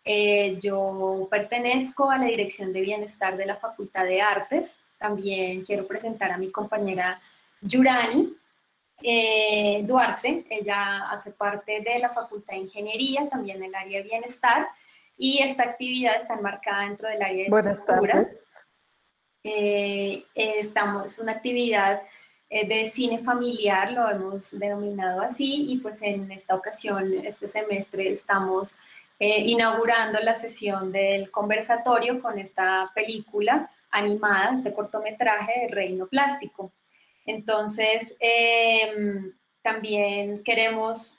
Yo pertenezco a la Dirección de Bienestar de la Facultad de Artes. También quiero presentar a mi compañera Yurani Duarte. Ella hace parte de la Facultad de Ingeniería, también en el área de Bienestar, y esta actividad está enmarcada dentro del área de Buenas cultura. tardes. Es una actividad de cine familiar, lo hemos denominado así, y pues en esta ocasión, este semestre, estamos inaugurando la sesión del conversatorio con esta película animada, este cortometraje de Reino Plástico. Entonces, también queremos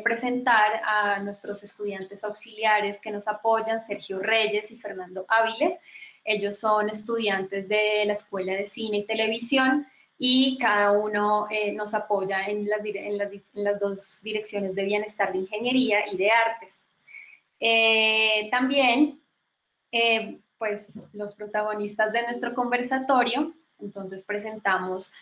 presentar a nuestros estudiantes auxiliares que nos apoyan, Sergio Reyes y Fernando Áviles. Ellos son estudiantes de la Escuela de Cine y Televisión y cada uno nos apoya en las dos direcciones de bienestar, de ingeniería y de artes. También, pues, los protagonistas de nuestro conversatorio, entonces presentamos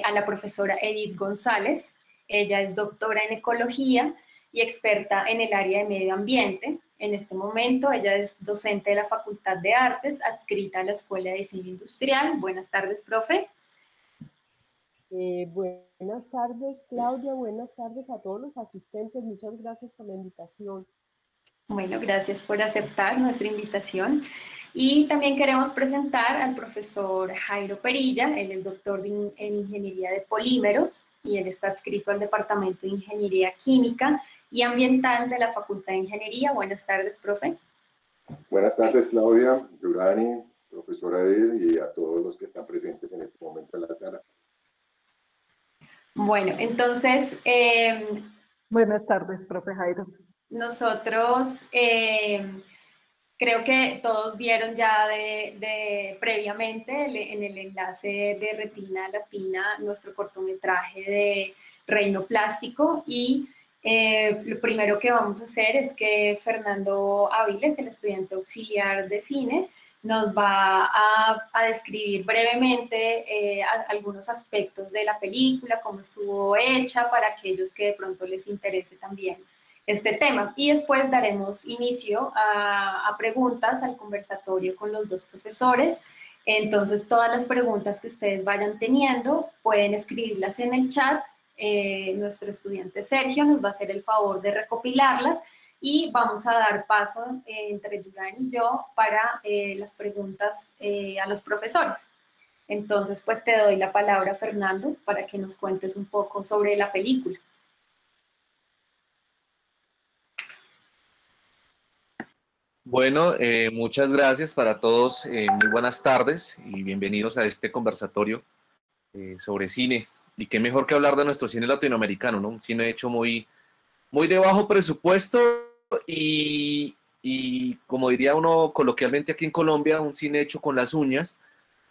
a la profesora Edith González. Ella es doctora en ecología y experta en el área de medio ambiente. En este momento ella es docente de la Facultad de Artes, adscrita a la Escuela de Diseño Industrial. Buenas tardes, profe. Buenas tardes, Claudia. Buenas tardes a todos los asistentes. Muchas gracias por la invitación. Bueno, gracias por aceptar nuestra invitación. Y también queremos presentar al profesor Jairo Perilla. Él es doctor en Ingeniería de Polímeros y él está adscrito al Departamento de Ingeniería Química y Ambiental de la Facultad de Ingeniería. Buenas tardes, profe. Buenas tardes, Claudia, Yurani, profesora Edith, y a todos los que están presentes en este momento en la sala. Bueno, entonces, Buenas tardes, profe Jairo. nosotros creo que todos vieron ya previamente en el enlace de Retina Latina nuestro cortometraje de Reino Plástico, y lo primero que vamos a hacer es que Fernando Áviles, el estudiante auxiliar de cine, nos va a describir brevemente algunos aspectos de la película, cómo estuvo hecha, para aquellos que de pronto les interese también este tema. Y después daremos inicio a preguntas, al conversatorio con los dos profesores. Entonces, todas las preguntas que ustedes vayan teniendo pueden escribirlas en el chat. Nuestro estudiante Sergio nos va a hacer el favor de recopilarlas y vamos a dar paso entre Yurani y yo para las preguntas a los profesores. Entonces, pues te doy la palabra, Fernando, para que nos cuentes un poco sobre la película. Bueno, muchas gracias para todos, muy buenas tardes y bienvenidos a este conversatorio sobre cine. Y qué mejor que hablar de nuestro cine latinoamericano, ¿no? Un cine hecho muy de bajo presupuesto y como diría uno coloquialmente aquí en Colombia, un cine hecho con las uñas,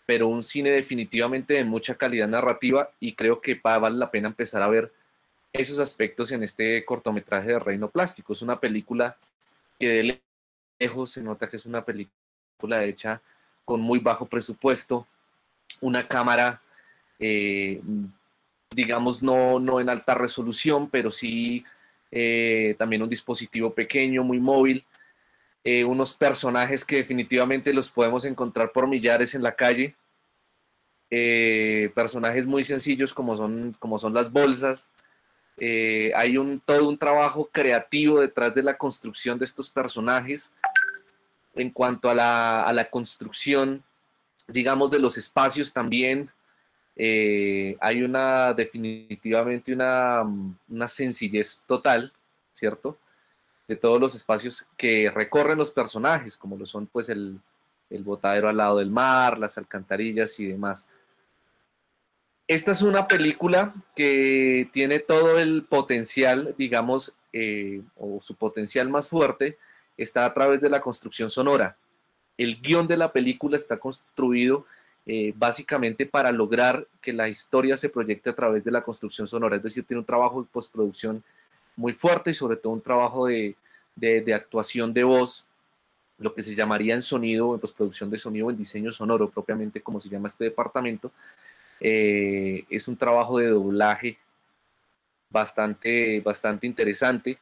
pero un cine definitivamente de mucha calidad narrativa, y creo que vale la pena empezar a ver esos aspectos en este cortometraje de Reino Plástico. Es una película que de lejos se nota que es una película hecha con muy bajo presupuesto, una cámara, digamos, no en alta resolución, pero sí también un dispositivo pequeño, muy móvil, unos personajes que definitivamente los podemos encontrar por millares en la calle, personajes muy sencillos como son las bolsas. Hay todo un trabajo creativo detrás de la construcción de estos personajes. En cuanto a la construcción, digamos, de los espacios también, hay definitivamente una sencillez total, ¿cierto? De todos los espacios que recorren los personajes, como lo son pues el botadero al lado del mar, las alcantarillas y demás. Esta es una película que tiene todo el potencial, digamos, o su potencial más fuerte está a través de la construcción sonora. El guión de la película está construido básicamente para lograr que la historia se proyecte a través de la construcción sonora, es decir, tiene un trabajo de postproducción muy fuerte y sobre todo un trabajo de actuación de voz, lo que se llamaría en sonido, en postproducción de sonido, en diseño sonoro, propiamente como se llama este departamento. Es un trabajo de doblaje bastante interesante.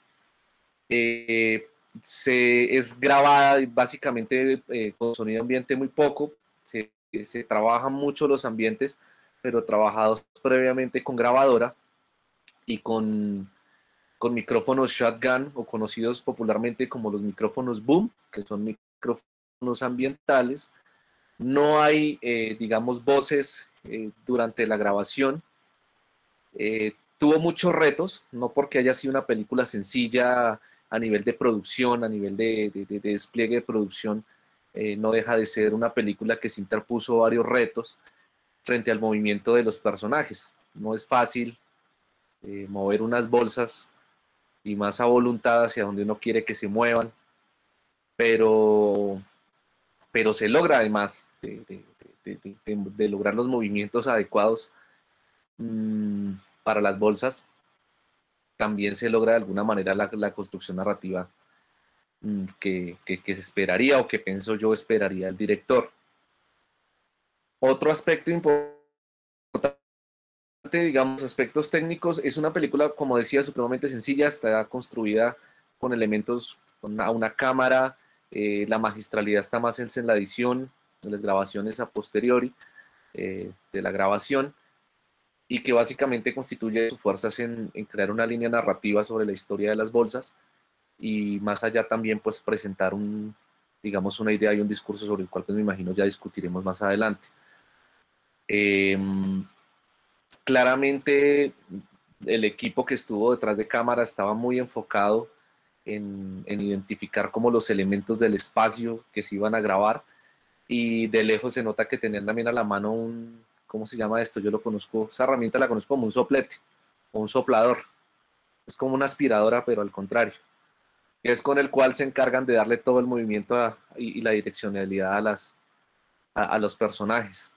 es grabada básicamente con sonido ambiente muy poco, se trabajan mucho los ambientes, pero trabajados previamente con grabadora y con micrófonos shotgun o conocidos popularmente como los micrófonos boom, que son micrófonos ambientales. No hay, digamos, voces durante la grabación. Tuvo muchos retos, no porque haya sido una película sencilla a nivel de producción, a nivel de despliegue de producción, no deja de ser una película que se interpuso varios retos frente al movimiento de los personajes. No es fácil mover unas bolsas y más a voluntad hacia donde uno quiere que se muevan, pero se logra además de lograr los movimientos adecuados para las bolsas. También se logra de alguna manera la construcción narrativa que se esperaría o que pienso yo esperaría el director. Otro aspecto importante, digamos, aspectos técnicos, es una película, como decía, supremamente sencilla, está construida con elementos, con una cámara, la magistralidad está más en la edición, en las grabaciones a posteriori de la grabación, y que básicamente constituye sus fuerzas en crear una línea narrativa sobre la historia de las bolsas, y más allá también pues presentar digamos una idea y un discurso sobre el cual pues me imagino ya discutiremos más adelante. Claramente el equipo que estuvo detrás de cámara estaba muy enfocado en identificar como los elementos del espacio que se iban a grabar, y de lejos se nota que tenían también a la mano ¿cómo se llama esto? Yo lo conozco, esa herramienta la conozco como un soplete o un soplador. Es como una aspiradora, pero al contrario. Es con el cual se encargan de darle todo el movimiento y la direccionalidad a los personajes.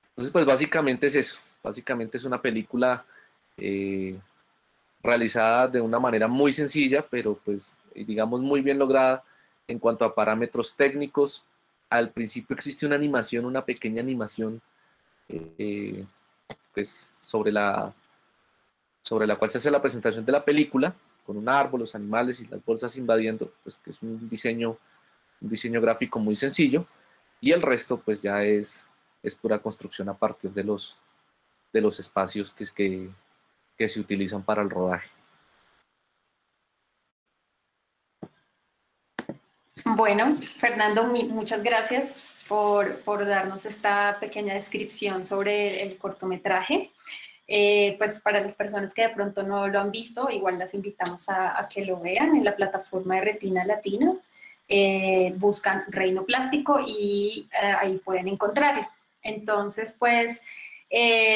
Entonces, pues básicamente es eso. Básicamente es una película realizada de una manera muy sencilla, pero pues digamos muy bien lograda en cuanto a parámetros técnicos. Al principio existe una animación, una pequeña animación pues sobre la cual se hace la presentación de la película, con un árbol, los animales y las bolsas invadiendo, pues que es un diseño gráfico muy sencillo, y el resto pues ya es pura construcción a partir de los espacios que se utilizan para el rodaje. Bueno, Fernando, muchas gracias por darnos esta pequeña descripción sobre el cortometraje. Pues para las personas que de pronto no lo han visto, igual las invitamos a que lo vean en la plataforma de Retina Latina. Buscan Reino Plástico y ahí pueden encontrarlo. Entonces, pues,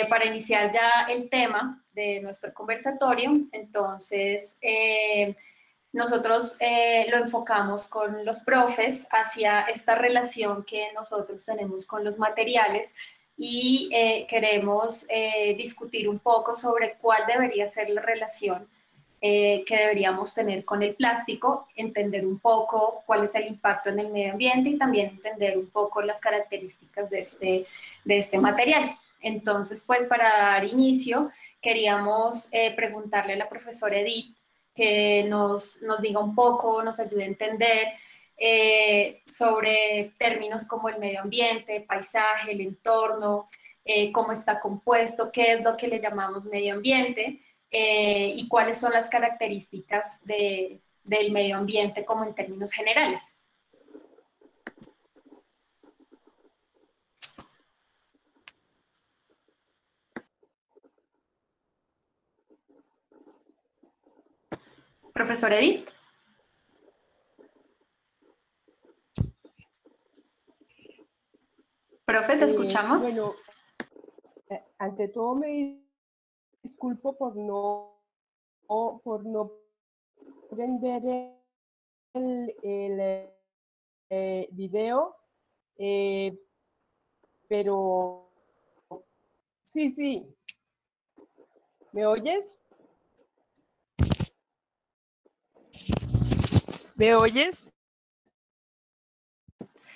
para iniciar ya el tema de nuestro conversatorio, entonces, nosotros lo enfocamos con los profes hacia esta relación que nosotros tenemos con los materiales, y queremos discutir un poco sobre cuál debería ser la relación que deberíamos tener con el plástico, entender un poco cuál es el impacto en el medio ambiente y también entender un poco las características de este material. Entonces, pues para dar inicio, queríamos preguntarle a la profesora Edith que nos diga un poco, nos ayude a entender sobre términos como el medio ambiente, el paisaje, el entorno, cómo está compuesto, qué es lo que le llamamos medio ambiente y cuáles son las características del medio ambiente como en términos generales. Profesor Edith. Profe, ¿te escuchamos? Bueno, ante todo me disculpo por no prender el video, pero sí, ¿me oyes? ¿Me oyes?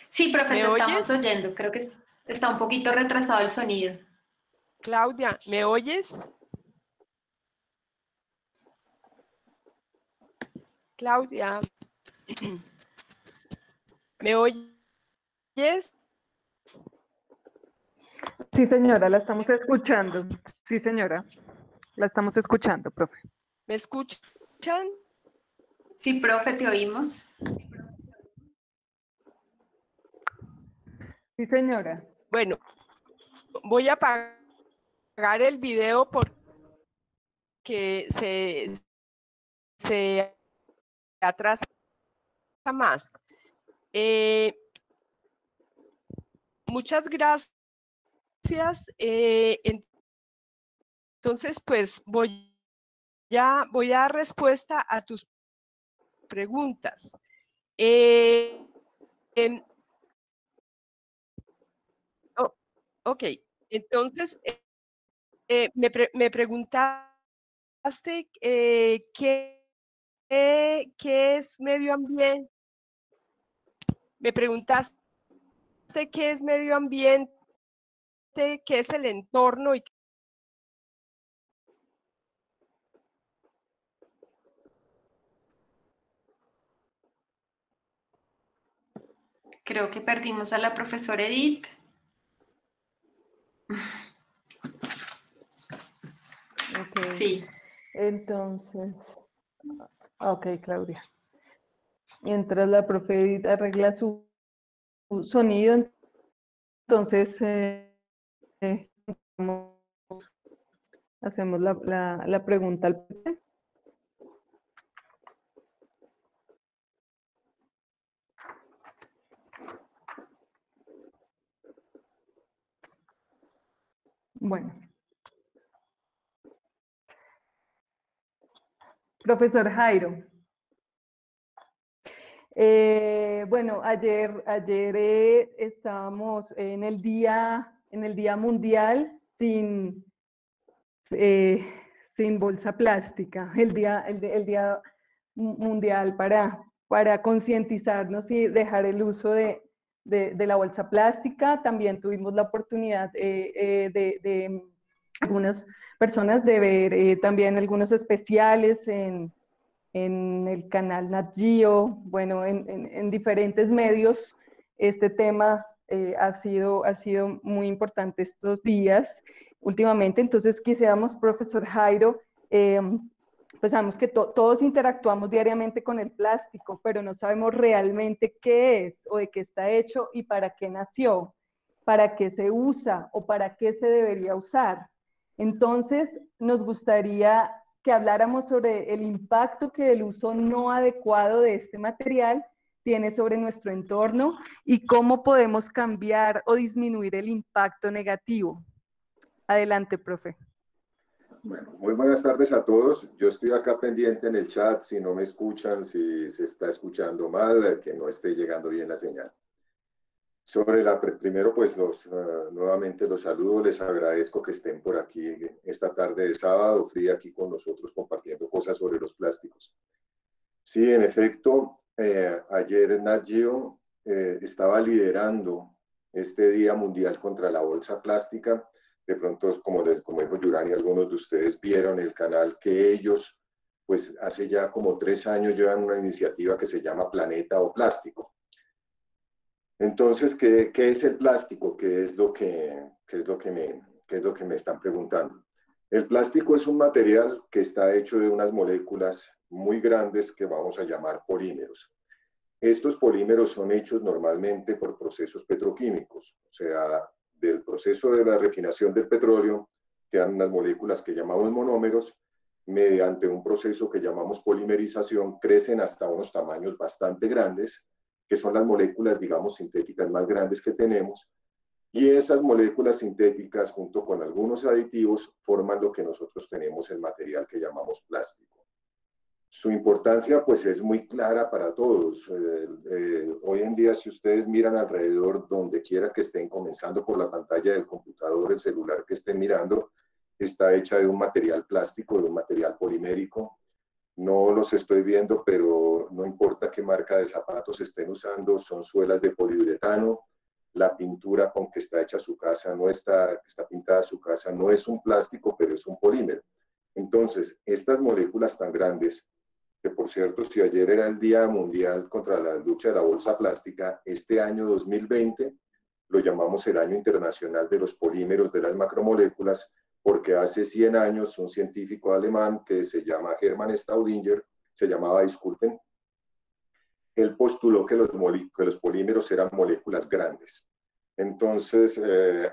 Sí, profe, ¿Me te oyes? estamos oyendo. Creo que está un poquito retrasado el sonido. Claudia, ¿me oyes? Claudia. ¿Me oyes? Sí, señora, la estamos escuchando. Sí, señora, la estamos escuchando, profe. ¿Me escuchan? Sí, profe, te oímos. Sí, señora. Bueno, voy a apagar el video porque se atrasa más. Muchas gracias. Entonces, pues voy a dar respuesta a tus preguntas. Ok, entonces me preguntaste qué es medio ambiente. Me preguntaste qué es medio ambiente, qué es el entorno y Creo que perdimos a la profesora Edith. Ok. Sí. Entonces, ok, Claudia. Mientras la profe Edith arregla su sonido, entonces hacemos la pregunta al profe. Bueno. Profesor Jairo. Bueno, ayer estábamos en el Día Mundial sin bolsa plástica, el día mundial para concientizarnos y dejar el uso de la bolsa plástica. También tuvimos la oportunidad de algunas personas de ver también algunos especiales en el canal Nat Geo, bueno, en diferentes medios. Este tema ha sido muy importante estos días últimamente. Entonces quisiéramos, profesor Jairo, pues sabemos que todos interactuamos diariamente con el plástico, pero no sabemos realmente qué es o de qué está hecho y para qué nació, para qué se usa o para qué se debería usar. Entonces, nos gustaría que habláramos sobre el impacto que el uso no adecuado de este material tiene sobre nuestro entorno y cómo podemos cambiar o disminuir el impacto negativo. Adelante, profe. Bueno, muy buenas tardes a todos. Yo estoy acá pendiente en el chat, si no me escuchan, si se está escuchando mal, que no esté llegando bien la señal. Primero, pues nuevamente los saludo, les agradezco que estén por aquí esta tarde de sábado, fría aquí con nosotros compartiendo cosas sobre los plásticos. Sí, en efecto, ayer Nat Geo estaba liderando este Día Mundial contra la Bolsa Plástica. De pronto, como dijo Yurani, algunos de ustedes vieron el canal que ellos, pues hace ya como 3 años llevan una iniciativa que se llama Planeta o Plástico. Entonces, ¿qué es el plástico? ¿Qué es lo que me están preguntando? El plástico es un material que está hecho de unas moléculas muy grandes que vamos a llamar polímeros. Estos polímeros son hechos normalmente por procesos petroquímicos, o sea, del proceso de la refinación del petróleo, quedan unas moléculas que llamamos monómeros, mediante un proceso que llamamos polimerización, crecen hasta unos tamaños bastante grandes, que son las moléculas, digamos, sintéticas más grandes que tenemos, y esas moléculas sintéticas, junto con algunos aditivos, forman lo que nosotros tenemos el material que llamamos plástico. Su importancia, pues, es muy clara para todos. Hoy en día, si ustedes miran alrededor, donde quiera que estén, comenzando por la pantalla del computador, el celular que estén mirando, está hecha de un material plástico, de un material polimérico. No los estoy viendo, pero no importa qué marca de zapatos estén usando, son suelas de poliuretano. La pintura con que está hecha su casa está pintada su casa, no es un plástico, pero es un polímero. Entonces, estas moléculas tan grandes que por cierto, si ayer era el Día Mundial contra la lucha de la bolsa plástica, este año 2020 lo llamamos el Año Internacional de los Polímeros de las Macromoléculas, porque hace 100 años un científico alemán que se llama Hermann Staudinger, disculpen, él postuló que los polímeros eran moléculas grandes. Entonces,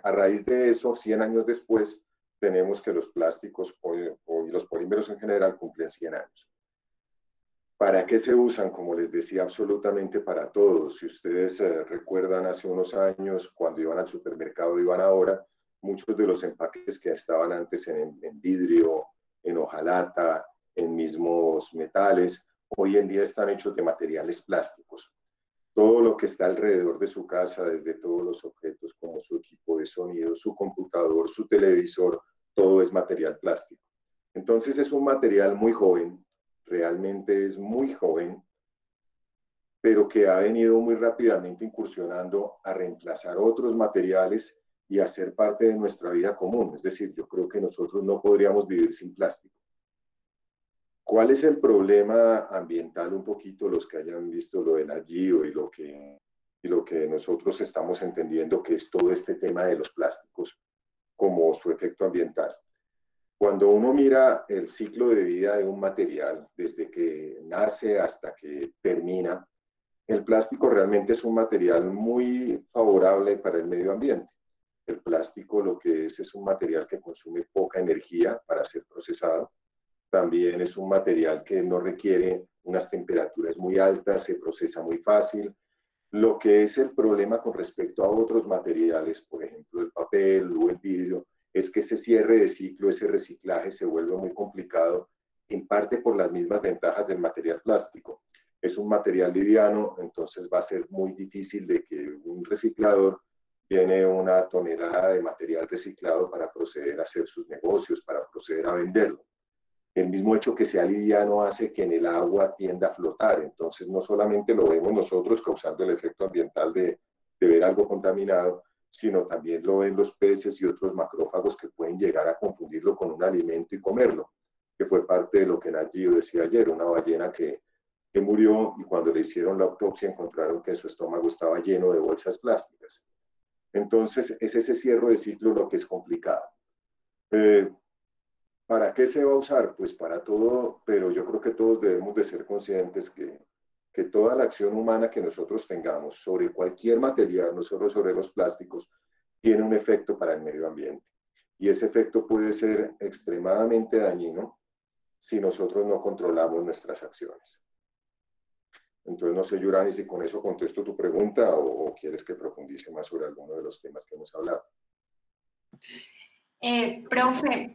a raíz de eso, 100 años después, tenemos que los plásticos y los polímeros en general cumplen 100 años. ¿Para qué se usan? Como les decía, absolutamente para todo. Si ustedes recuerdan hace unos años, cuando iban al supermercado, iban ahora, muchos de los empaques que estaban antes en vidrio, en hojalata, en mismos metales, hoy en día están hechos de materiales plásticos. Todo lo que está alrededor de su casa, desde todos los objetos como su equipo de sonido, su computador, su televisor, todo es material plástico. Entonces es un material muy joven, realmente es muy joven, pero que ha venido muy rápidamente incursionando a reemplazar otros materiales y a ser parte de nuestra vida común. Es decir, yo creo que nosotros no podríamos vivir sin plástico. ¿Cuál es el problema ambiental? Un poquito los que hayan visto lo del AGIO y lo que nosotros estamos entendiendo que es todo este tema de los plásticos como su efecto ambiental. Cuando uno mira el ciclo de vida de un material, desde que nace hasta que termina, el plástico realmente es un material muy favorable para el medio ambiente. El plástico lo que es un material que consume poca energía para ser procesado. También es un material que no requiere unas temperaturas muy altas, se procesa muy fácil. Lo que es el problema con respecto a otros materiales, por ejemplo el papel o el vidrio, es que ese cierre de ciclo, ese reciclaje se vuelve muy complicado, en parte por las mismas ventajas del material plástico. Es un material liviano, entonces va a ser muy difícil de que un reciclador tiene una tonelada de material reciclado para proceder a hacer sus negocios, para proceder a venderlo. El mismo hecho que sea liviano hace que en el agua tienda a flotar, entonces no solamente lo vemos nosotros causando el efecto ambiental de ver algo contaminado, sino también lo ven los peces y otros macrófagos que pueden llegar a confundirlo con un alimento y comerlo, que fue parte de lo que Nagiu decía ayer, una ballena que murió y cuando le hicieron la autopsia encontraron que su estómago estaba lleno de bolsas plásticas. Entonces es ese cierre de ciclo lo que es complicado. ¿Para qué se va a usar? Pues para todo, pero yo creo que todos debemos de ser conscientes que toda la acción humana que nosotros tengamos sobre cualquier material, no solo sobre los plásticos, tiene un efecto para el medio ambiente. Y ese efecto puede ser extremadamente dañino si nosotros no controlamos nuestras acciones. Entonces, no sé, Yurani, si con eso contesto tu pregunta o quieres que profundice más sobre alguno de los temas que hemos hablado. Profe,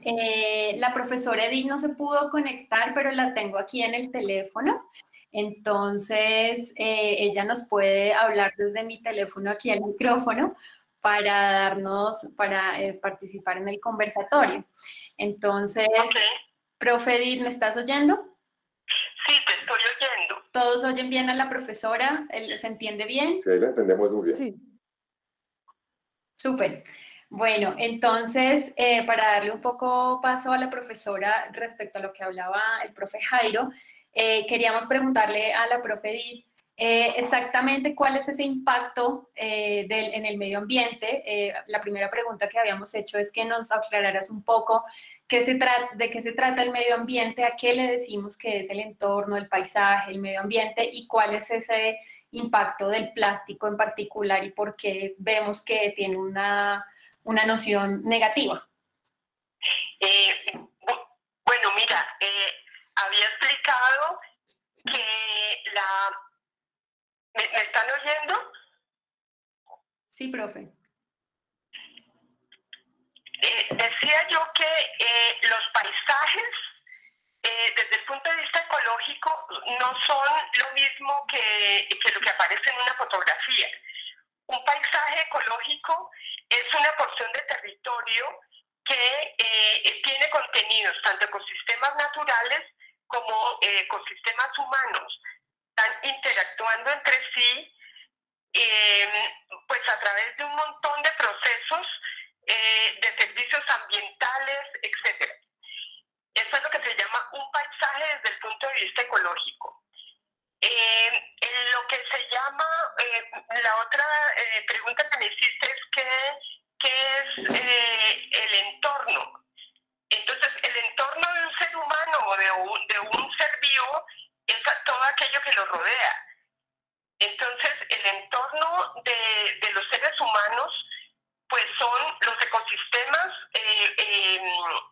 la profesora Edith no se pudo conectar, pero la tengo aquí en el teléfono. Entonces, ella nos puede hablar desde mi teléfono aquí al micrófono para participar en el conversatorio. Entonces, okay. Profe Edith, ¿me estás oyendo? Sí, te estoy oyendo. ¿Todos oyen bien a la profesora? ¿Se entiende bien? Sí, la entendemos muy bien. Sí. Súper. Bueno, entonces, para darle un poco paso a la profesora respecto a lo que hablaba el profe Jairo, queríamos preguntarle a la profe Edith exactamente cuál es ese impacto en el medio ambiente. La primera pregunta que habíamos hecho es que nos aclararas un poco de qué se trata el medio ambiente, a qué le decimos que es el entorno, el paisaje, el medio ambiente y cuál es ese impacto del plástico en particular y por qué vemos que tiene una noción negativa. Bueno, mira, había explicado que ¿Me están oyendo? Sí, profe. Decía yo que los paisajes, desde el punto de vista ecológico, no son lo mismo que lo que aparece en una fotografía. Un paisaje ecológico es una porción de territorio que tiene contenidos, tanto ecosistemas naturales como ecosistemas humanos, están interactuando entre sí, pues a través de un montón de procesos de servicios ambientales, etc. Eso es lo que se llama un paisaje desde el punto de vista ecológico. En lo que se llama, la otra pregunta que me hiciste es ¿qué es el entorno? Entonces, el entorno de un ser humano o de un ser vivo es todo aquello que lo rodea. Entonces, el entorno de los seres humanos pues son los ecosistemas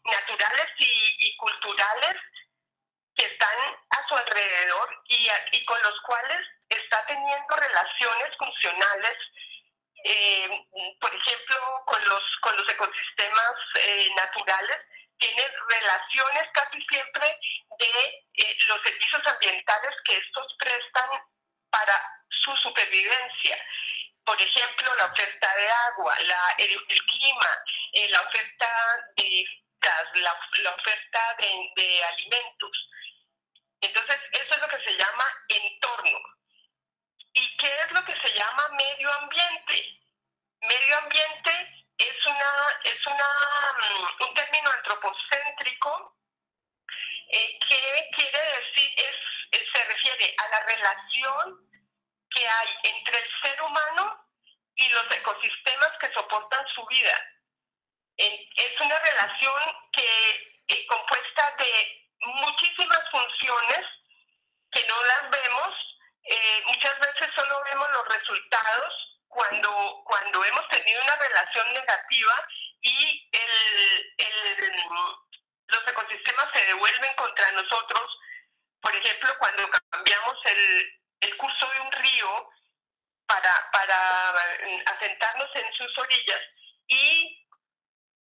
naturales y culturales que están a su alrededor y con los cuales está teniendo relaciones funcionales, por ejemplo, con los ecosistemas naturales, tienen relaciones casi siempre de los servicios ambientales que estos prestan para su supervivencia. Por ejemplo, la oferta de agua, el clima, la oferta de gas, la oferta de alimentos. Entonces, eso es lo que se llama entorno. ¿Y qué es lo que se llama medio ambiente? Medio ambiente es un término antropocéntrico que quiere decir, se refiere a la relación que hay entre el ser humano y los ecosistemas que soportan su vida. Es una relación que compuesta de muchísimas funciones que no las vemos. Muchas veces solo vemos los resultados cuando hemos tenido una relación negativa y los ecosistemas se devuelven contra nosotros. Por ejemplo, cuando cambiamos el curso de un río para asentarnos en sus orillas, y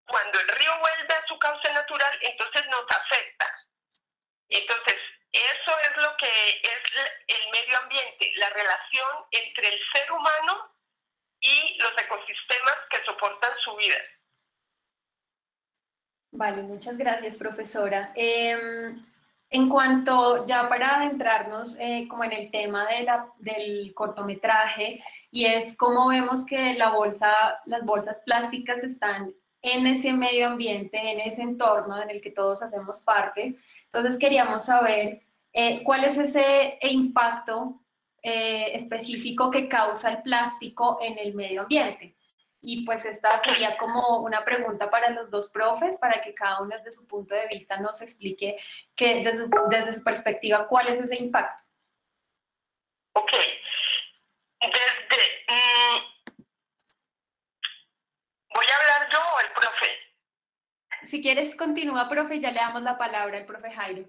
cuando el río vuelve a su cauce natural, entonces nos afecta. Entonces, eso es lo que es el medio ambiente, la relación entre el ser humano y los ecosistemas que soportan su vida. Vale, muchas gracias, profesora. En cuanto, ya para adentrarnos como en el tema del cortometraje, y es cómo vemos que las bolsas plásticas están en ese medio ambiente, en ese entorno en el que todos hacemos parte. Entonces queríamos saber cuál es ese impacto específico que causa el plástico en el medio ambiente. Y pues esta sería como una pregunta para los dos profes, para que cada uno desde su punto de vista nos explique desde su perspectiva cuál es ese impacto. Ok. ¿Voy a hablar yo o el profe? Si quieres, continúa, profe, y ya le damos la palabra al profe Jairo.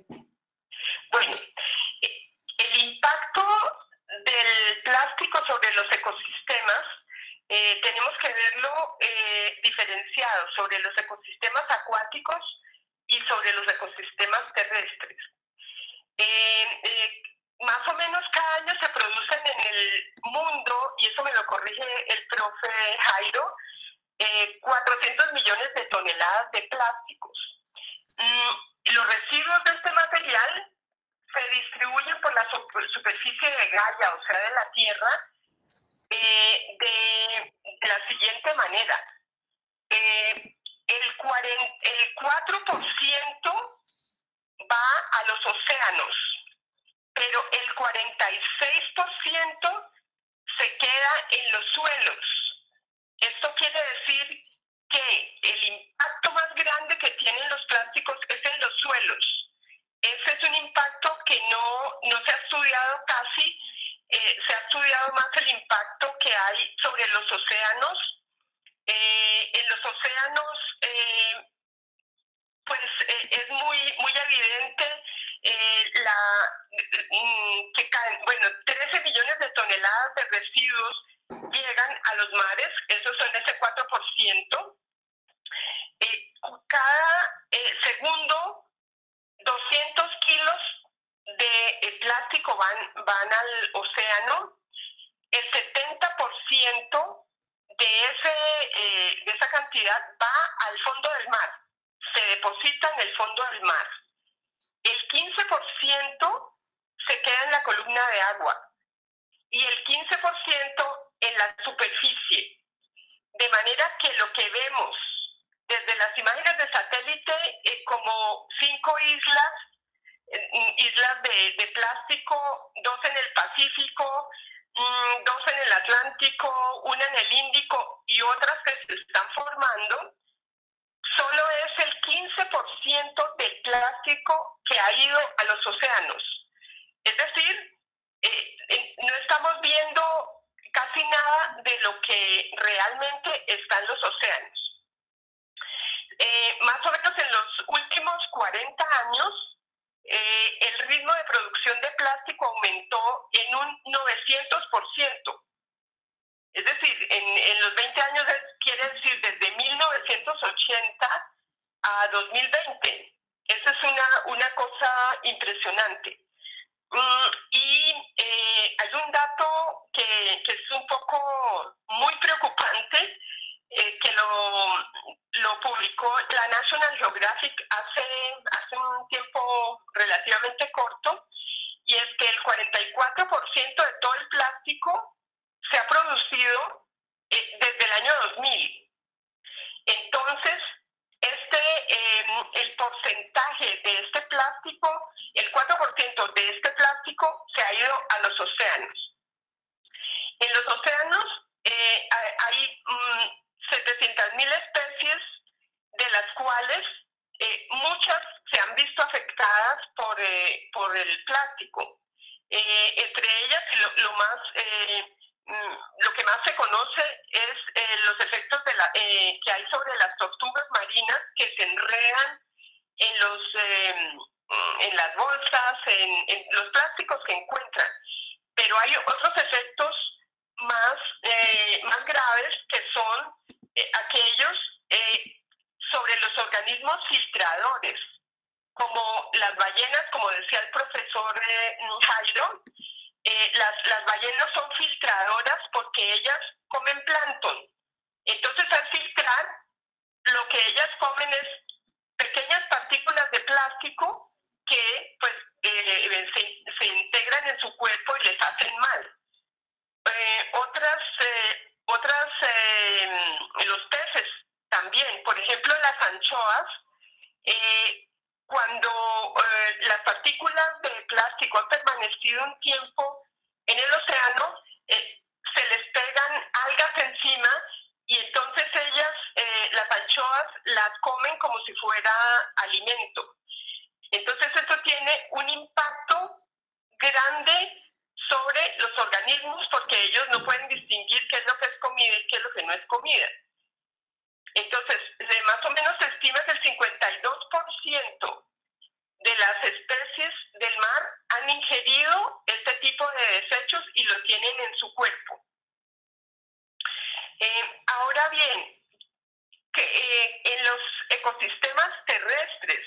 Bueno, el impacto del plástico sobre los ecosistemas tenemos que verlo diferenciado sobre los ecosistemas acuáticos y sobre los ecosistemas terrestres. Más o menos cada año se producen en el mundo, y eso me lo corrige el profe Jairo, 400 millones de toneladas de plásticos. Los residuos de este material se distribuyen por la superficie de Gaia, o sea, de la Tierra, de la siguiente manera. El 4% va a los océanos, pero el 46% se queda en los suelos. Esto quiere decir que el impacto más grande que tienen los plásticos es en los suelos. Ese es un impacto que no se ha estudiado casi. Se ha estudiado más el impacto que hay sobre los océanos. En los océanos, pues es muy evidente que caen, 13 millones de toneladas de residuos llegan a los mares, esos son ese 4%. Cada segundo, 200 kilos de plástico van al océano. El 70% de esa cantidad va al fondo del mar, se deposita en el fondo del mar. El 15% se queda en la columna de agua y el 15% en la superficie. De manera que lo que vemos desde las imágenes de satélite, como 5 islas islas de plástico, 2 en el Pacífico, 2 en el Atlántico, 1 en el Índico y otras que se están formando, solo es el 15% del plástico que ha ido a los océanos. Es decir, no estamos viendo casi nada de lo que realmente está en los océanos. Más o menos en los últimos 40 años, el ritmo de producción de plástico aumentó en un 900%. Es decir, en los 20 años, quiere decir desde 1980 a 2020. Esa es una cosa impresionante. Y hay un dato que es un poco muy preocupante, que lo publicó la National Geographic hace un tiempo relativamente corto, y es que el 44% de todo el plástico se ha producido desde el año 2000. Entonces, el porcentaje de este plástico, el 4% de este plástico se ha ido a los océanos. En los océanos hay 700.000 especies, de las cuales muchas se han visto afectadas por el plástico. Entre ellas, lo que más se conoce es los efectos que hay sobre las tortugas marinas, que se enredan en las bolsas, en los plásticos que encuentran. Pero hay otros efectos más graves, que son aquellos sobre los organismos filtradores, como las ballenas, como decía el profesor Jairo. Las ballenas son filtradoras porque ellas comen plancton. Entonces, al filtrar, lo que ellas comen es pequeñas partículas de plástico que pues, se integran en su cuerpo y les hacen mal. Los peces también, por ejemplo, las anchoas, cuando las partículas de plástico han permanecido un tiempo en el océano, se les pegan algas encima, y entonces ellas, las anchoas, las comen como si fuera alimento. Entonces esto tiene un impacto grande sobre los organismos, porque ellos no pueden distinguir qué es lo que es comida y qué es lo que no es comida. Entonces, más o menos se estima que el 52% de las especies del mar han ingerido este tipo de desechos y lo tienen en su cuerpo. Ahora bien, en los ecosistemas terrestres,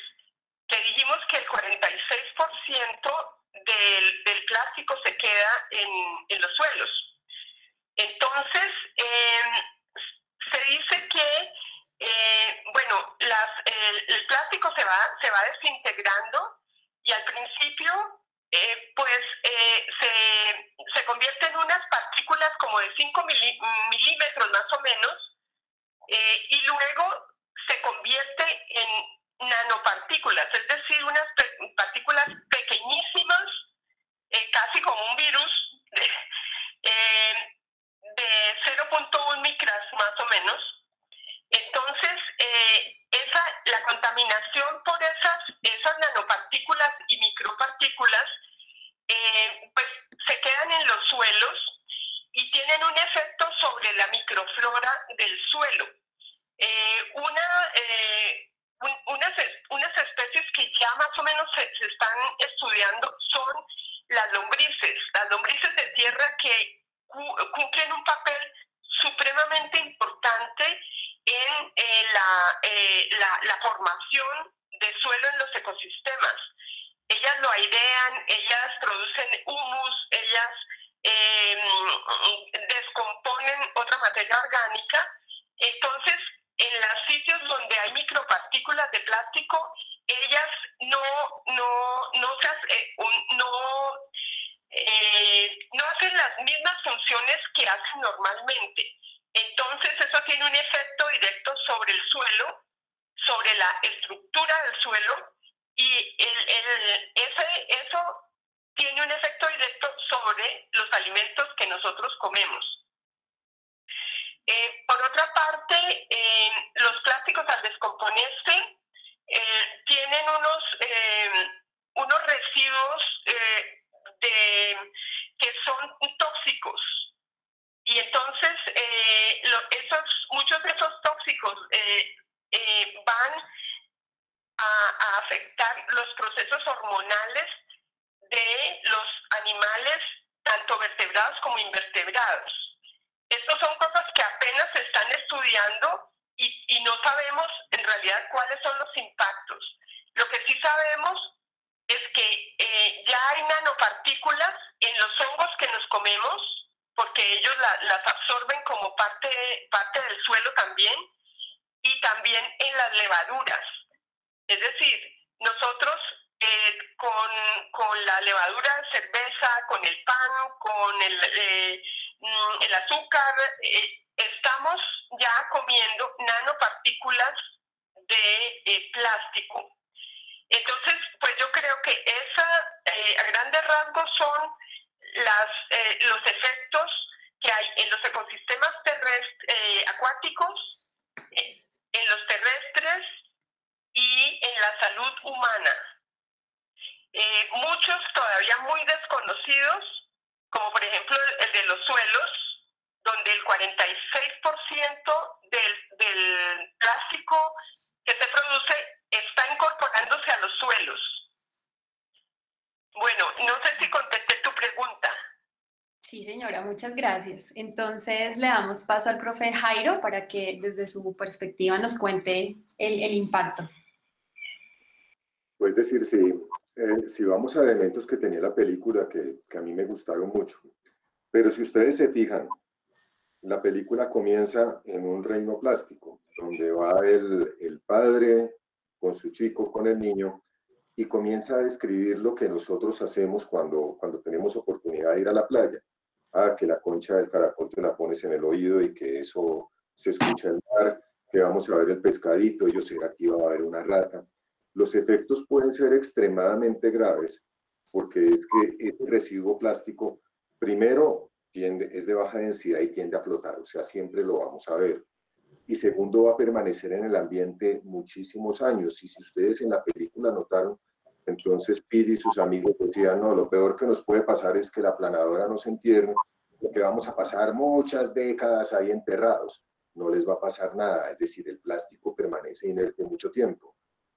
que dijimos que el 46% del plástico se queda en los suelos. Entonces, se dice que el plástico se va desintegrando, y al principio se convierte en unas partículas como de 5 milímetros más o menos, y luego se convierte en nanopartículas, es decir, unas partículas pequeñísimas, casi como un virus, de 0.1 micras más o menos. Entonces, la contaminación por esas nanopartículas y micropartículas, pues se quedan en los suelos y tienen un efecto sobre la microflora del suelo. Unas especies que ya más o menos se están estudiando son las lombrices de tierra, que cumplen un papel supremamente importante en la formación de suelo en los ecosistemas. Ellas lo airean, ellas producen humus, ellas descomponen otra materia orgánica. Entonces, en los sitios donde hay micropartículas de plástico, ellas no hacen las mismas funciones que hacen normalmente. Entonces, eso tiene un efecto directo sobre el suelo, sobre la estructura del suelo, y eso tiene un efecto directo sobre los alimentos que nosotros comemos. Por otra parte, los plásticos al descomponerse tienen unos residuos que son tóxicos. Y entonces muchos de esos tóxicos van a afectar los procesos hormonales de los animales, tanto vertebrados como invertebrados. Estas son cosas que apenas se están estudiando y no sabemos en realidad cuáles son los impactos. Lo que sí sabemos es que ya hay nanopartículas en los hongos que nos comemos, porque ellos las absorben como parte del suelo también, y también en las levaduras. Es decir, nosotros con la levadura de cerveza, con el pan, con el azúcar, estamos ya comiendo nanopartículas de plástico. Entonces, pues yo creo que a grandes rasgos son los efectos que hay en los ecosistemas acuáticos, en los terrestres y en la salud humana. Muchos todavía muy desconocidos, como por ejemplo el de los suelos, donde el 46% del plástico que se produce está incorporándose a los suelos. Bueno, no sé si contesté tu pregunta. Sí, señora, muchas gracias. Entonces le damos paso al profe Jairo para que desde su perspectiva nos cuente el impacto. Pues decir, si vamos a elementos que tenía la película que a mí me gustaron mucho, pero si ustedes se fijan, la película comienza en un reino plástico, donde va el padre con su chico, con el niño, y comienza a describir lo que nosotros hacemos cuando tenemos oportunidad de ir a la playa. Que la concha del caracol te la pones en el oído y que eso se escucha en el mar, que vamos a ver el pescadito, ellos será que iba a haber una rata. Los efectos pueden ser extremadamente graves porque es que este residuo plástico, primero, es de baja densidad y tiende a flotar, o sea, siempre lo vamos a ver. Y segundo, va a permanecer en el ambiente muchísimos años. Y si ustedes en la película notaron, entonces Pete y sus amigos decían, no, lo peor que nos puede pasar es que la planadora nos entierre, porque vamos a pasar muchas décadas ahí enterrados. No les va a pasar nada, es decir, el plástico permanece inerte mucho tiempo.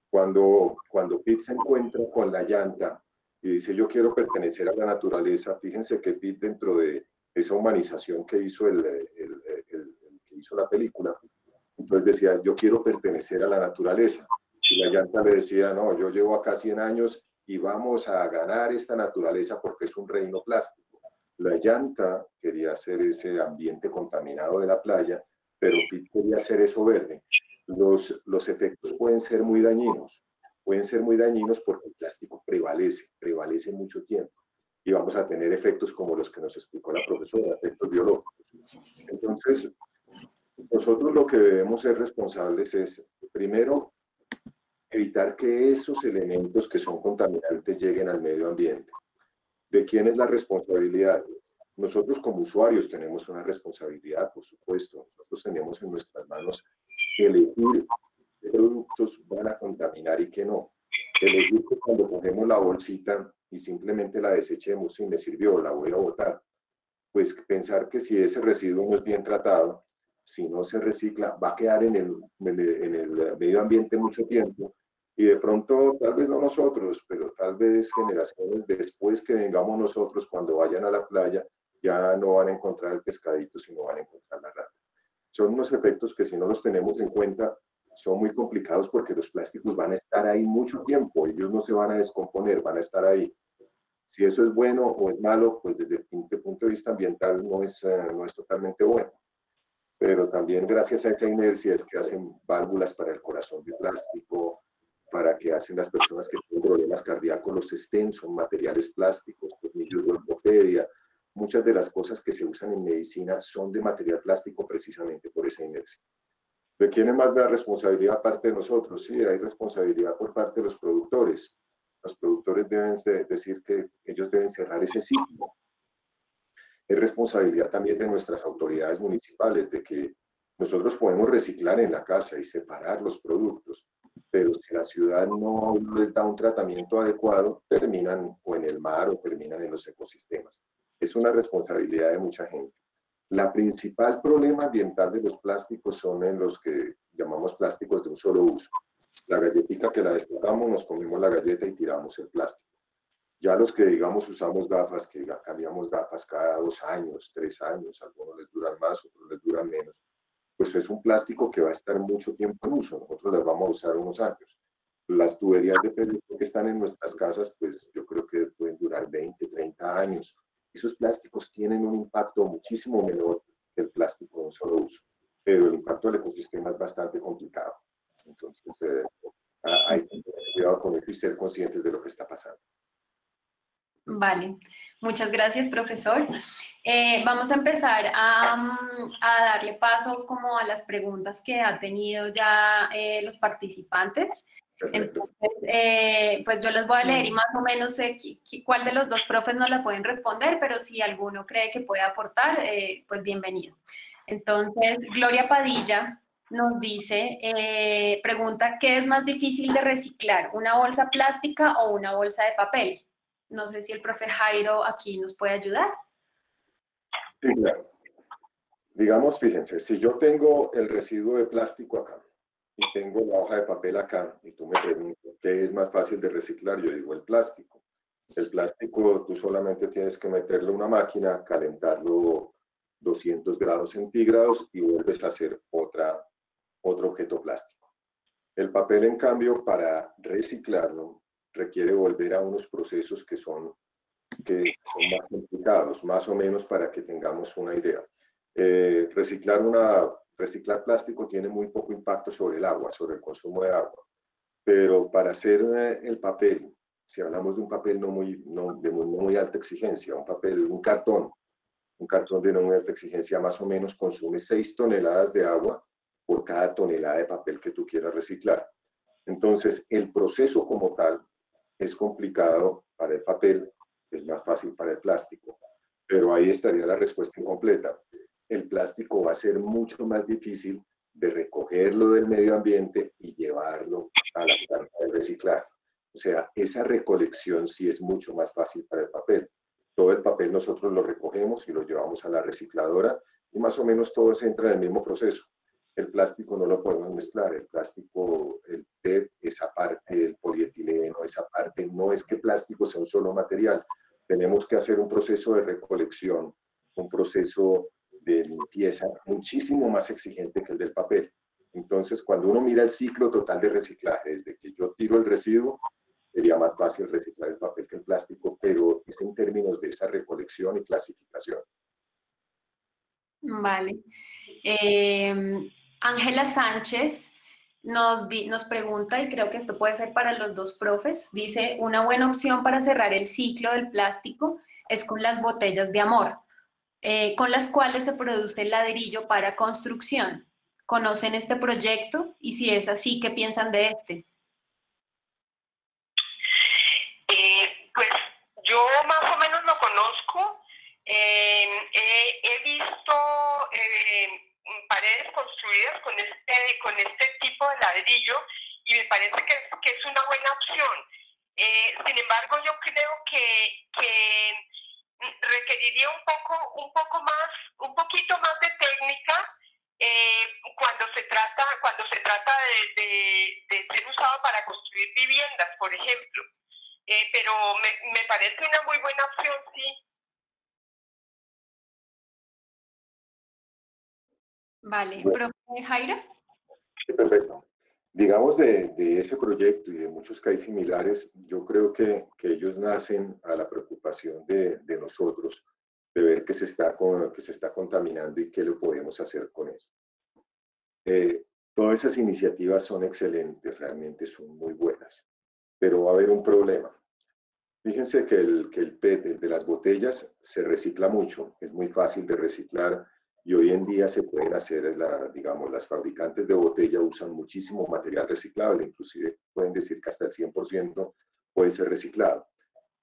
Cuando Pete se encuentra con la llanta y dice, yo quiero pertenecer a la naturaleza, fíjense que Pete, dentro de esa humanización que hizo que hizo la película, entonces decía, yo quiero pertenecer a la naturaleza. Y la llanta le decía, no, yo llevo acá 100 años y vamos a ganar esta naturaleza porque es un reino plástico. La llanta quería hacer ese ambiente contaminado de la playa, pero Pete quería hacer eso verde. Los efectos pueden ser muy dañinos porque el plástico prevalece mucho tiempo. Y vamos a tener efectos como los que nos explicó la profesora, efectos biológicos. Entonces, nosotros lo que debemos ser responsables es, primero, evitar que esos elementos que son contaminantes lleguen al medio ambiente. ¿De quién es la responsabilidad? Nosotros como usuarios tenemos una responsabilidad, por supuesto. Nosotros tenemos en nuestras manos elegir qué productos van a contaminar y qué no. Elegir que cuando cogemos la bolsita y simplemente la desechemos, si me sirvió, la voy a botar. Pues pensar que si ese residuo no es bien tratado, si no se recicla, va a quedar en el medio ambiente mucho tiempo y de pronto, tal vez no nosotros, pero tal vez generaciones después que vengamos nosotros, cuando vayan a la playa, ya no van a encontrar el pescadito, sino van a encontrar la rata. Son unos efectos que si no los tenemos en cuenta, son muy complicados porque los plásticos van a estar ahí mucho tiempo, ellos no se van a descomponer, van a estar ahí. Si eso es bueno o es malo, pues desde el punto de vista ambiental no es totalmente bueno. Pero también gracias a esa inercia es que hacen válvulas para el corazón de plástico, para que hacen las personas que tienen problemas cardíacos, los stents son materiales plásticos, tornillos de ortopedia. Muchas de las cosas que se usan en medicina son de material plástico precisamente por esa inercia. ¿De quién es más la responsabilidad aparte de nosotros? Sí, hay responsabilidad por parte de los productores. Los productores deben decir que ellos deben cerrar ese ciclo. Es responsabilidad también de nuestras autoridades municipales de que nosotros podemos reciclar en la casa y separar los productos, pero si la ciudad no les da un tratamiento adecuado, terminan o en el mar o terminan en los ecosistemas. Es una responsabilidad de mucha gente. La principal problema ambiental de los plásticos son en los que llamamos plásticos de un solo uso. La galletita que la destapamos, nos comemos la galleta y tiramos el plástico. Ya los que, digamos, usamos gafas, que cambiamos gafas cada 2 años, 3 años, algunos les duran más, otros les duran menos, pues es un plástico que va a estar mucho tiempo en uso. Nosotros las vamos a usar unos años. Las tuberías de PVC que están en nuestras casas, pues yo creo que pueden durar 20, 30 años. Esos plásticos tienen un impacto muchísimo menor que el plástico de un solo uso, pero el impacto del ecosistema es bastante complicado. Entonces, hay que tener cuidado con eso y ser conscientes de lo que está pasando. Vale, muchas gracias, profesor. Vamos a empezar a darle paso como a las preguntas que han tenido ya los participantes. Entonces, pues yo las voy a leer y más o menos sé cuál de los dos profes no la pueden responder, pero si alguno cree que puede aportar, pues bienvenido. Entonces, Gloria Padilla nos dice, pregunta, ¿qué es más difícil de reciclar, una bolsa plástica o una bolsa de papel? No sé si el profe Jairo aquí nos puede ayudar. Sí, claro. Digamos, fíjense, si yo tengo el residuo de plástico acá y tengo la hoja de papel acá y tú me preguntas qué es más fácil de reciclar, yo digo el plástico. El plástico tú solamente tienes que meterle a una máquina, calentarlo 200 grados centígrados y vuelves a hacer otro objeto plástico. El papel, en cambio, para reciclarlo, requiere volver a unos procesos que son más complicados, más o menos para que tengamos una idea. Reciclar plástico tiene muy poco impacto sobre el agua, sobre el consumo de agua, pero para hacer el papel, si hablamos de un papel no muy alta exigencia, un cartón de no muy alta exigencia más o menos consume 6 toneladas de agua por cada tonelada de papel que tú quieras reciclar. Entonces, el proceso como tal es complicado para el papel, es más fácil para el plástico, pero ahí estaría la respuesta incompleta. El plástico va a ser mucho más difícil de recogerlo del medio ambiente y llevarlo a la planta de reciclar. O sea, esa recolección sí es mucho más fácil para el papel. Todo el papel nosotros lo recogemos y lo llevamos a la recicladora y más o menos todo se entra en el mismo proceso. El plástico no lo podemos mezclar, el plástico, el PET, esa parte, el polietileno, esa parte, no es que plástico sea un solo material. Tenemos que hacer un proceso de recolección, un proceso de limpieza muchísimo más exigente que el del papel. Entonces, cuando uno mira el ciclo total de reciclaje, desde que yo tiro el residuo, sería más fácil reciclar el papel que el plástico, pero es en términos de esa recolección y clasificación. Vale. Ángela Sánchez nos pregunta, y creo que esto puede ser para los dos profes, dice, una buena opción para cerrar el ciclo del plástico es con las botellas de amor, con las cuales se produce el ladrillo para construcción. ¿Conocen este proyecto? Y si es así, ¿qué piensan de este? Pues yo más o menos lo conozco. He visto paredes construidas con este tipo de ladrillo y me parece que es una buena opción. Sin embargo, yo creo que requeriría un poquito más de técnica cuando se trata de ser usado para construir viviendas, por ejemplo. Pero me parece una muy buena opción, sí. Vale, profe Jairo. Perfecto. Digamos de ese proyecto y de muchos que hay similares, yo creo que ellos nacen a la preocupación de nosotros, de ver que se está contaminando y qué lo podemos hacer con eso. Todas esas iniciativas son excelentes, realmente son muy buenas, pero va a haber un problema. Fíjense que el PET, el de las botellas, se recicla mucho, es muy fácil de reciclar y hoy en día se pueden hacer, digamos, las fabricantes de botella usan muchísimo material reciclable, inclusive pueden decir que hasta el 100% puede ser reciclado,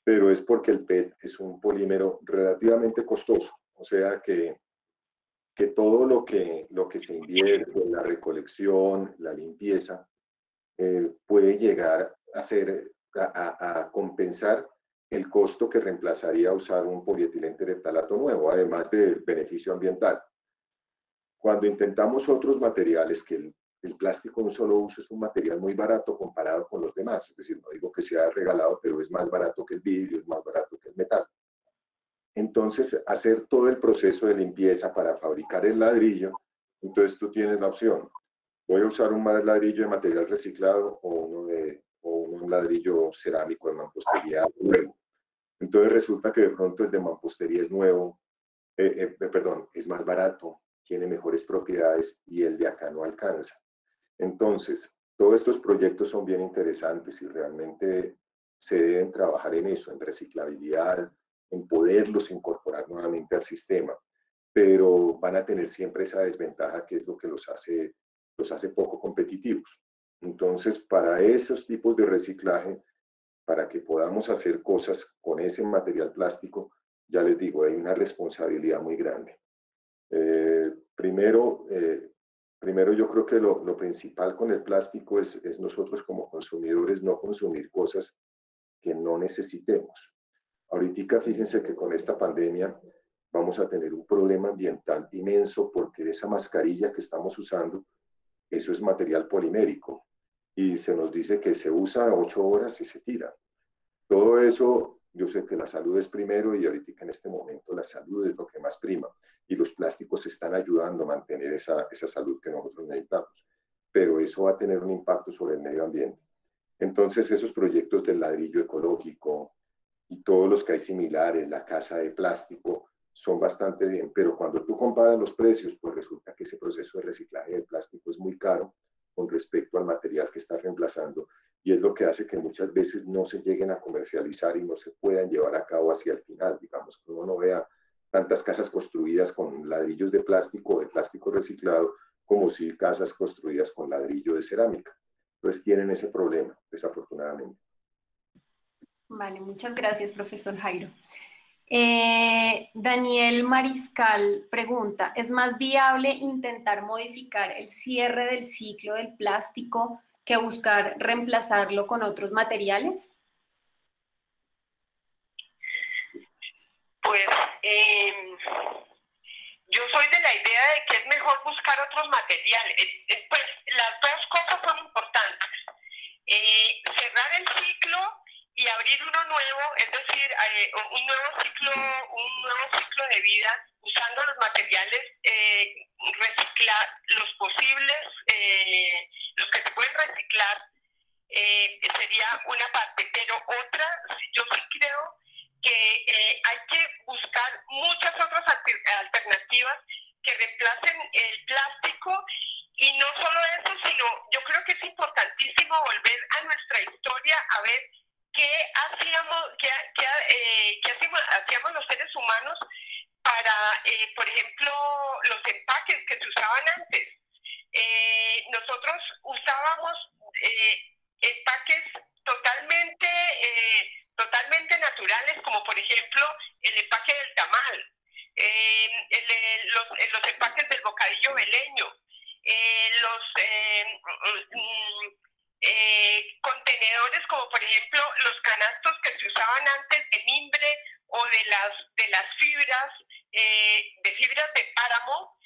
pero es porque el PET es un polímero relativamente costoso, o sea que todo lo que se invierte en la recolección, la limpieza, puede llegar a ser, a compensar el costo que reemplazaría usar un polietileno tereftalato nuevo, además del beneficio ambiental. Cuando intentamos otros materiales, que el plástico de un solo uso es un material muy barato comparado con los demás, es decir, no digo que sea regalado, pero es más barato que el vidrio, es más barato que el metal. Entonces, hacer todo el proceso de limpieza para fabricar el ladrillo, entonces tú tienes la opción, voy a usar un ladrillo de material reciclado o un ladrillo cerámico de mampostería nuevo. Entonces resulta que de pronto el de mampostería es nuevo, perdón, es más barato, tiene mejores propiedades y el de acá no alcanza. Entonces, todos estos proyectos son bien interesantes y realmente se deben trabajar en eso, en reciclabilidad, en poderlos incorporar nuevamente al sistema, pero van a tener siempre esa desventaja que es lo que los hace poco competitivos. Entonces, para esos tipos de reciclaje, para que podamos hacer cosas con ese material plástico, ya les digo, hay una responsabilidad muy grande. Primero yo creo que lo principal con el plástico es nosotros como consumidores no consumir cosas que no necesitemos. Ahorita fíjense que con esta pandemia vamos a tener un problema ambiental inmenso porque esa mascarilla que estamos usando, eso es material polimérico y se nos dice que se usa 8 horas y se tira. Todo eso, yo sé que la salud es primero y ahorita en este momento la salud es lo que más prima y los plásticos están ayudando a mantener esa salud que nosotros necesitamos, pero eso va a tener un impacto sobre el medio ambiente. Entonces esos proyectos del ladrillo ecológico y todos los que hay similares, la casa de plástico, son bastante bien, pero cuando tú comparas los precios, pues resulta que ese proceso de reciclaje de plástico es muy caro con respecto al material que está reemplazando y es lo que hace que muchas veces no se lleguen a comercializar y no se puedan llevar a cabo hacia el final. Digamos que uno no vea tantas casas construidas con ladrillos de plástico o de plástico reciclado como si casas construidas con ladrillo de cerámica. Entonces tienen ese problema, desafortunadamente. Vale, muchas gracias, profesor Jairo. Daniel Mariscal pregunta, ¿es más viable intentar modificar el cierre del ciclo del plástico que buscar reemplazarlo con otros materiales? Pues yo soy de la idea de que es mejor buscar otros materiales. Pues las dos cosas son importantes. Cerrar el ciclo y abrir uno nuevo, es decir, un nuevo ciclo de vida usando los materiales, reciclar los posibles, los que se pueden reciclar, sería una parte, pero otra, yo sí creo que hay que buscar muchas otras alternativas que reemplacen el plástico y no solo eso, sino yo creo que es importantísimo volver a nuestra historia a ver qué hacíamos los seres humanos para, por ejemplo, los empaques que se usaban antes. Nosotros usábamos empaques totalmente naturales, como por ejemplo el empaque del tamal, los empaques del bocadillo veleño, los contenedores como por ejemplo los canastos que se usaban antes de mimbre o de las fibras de páramo,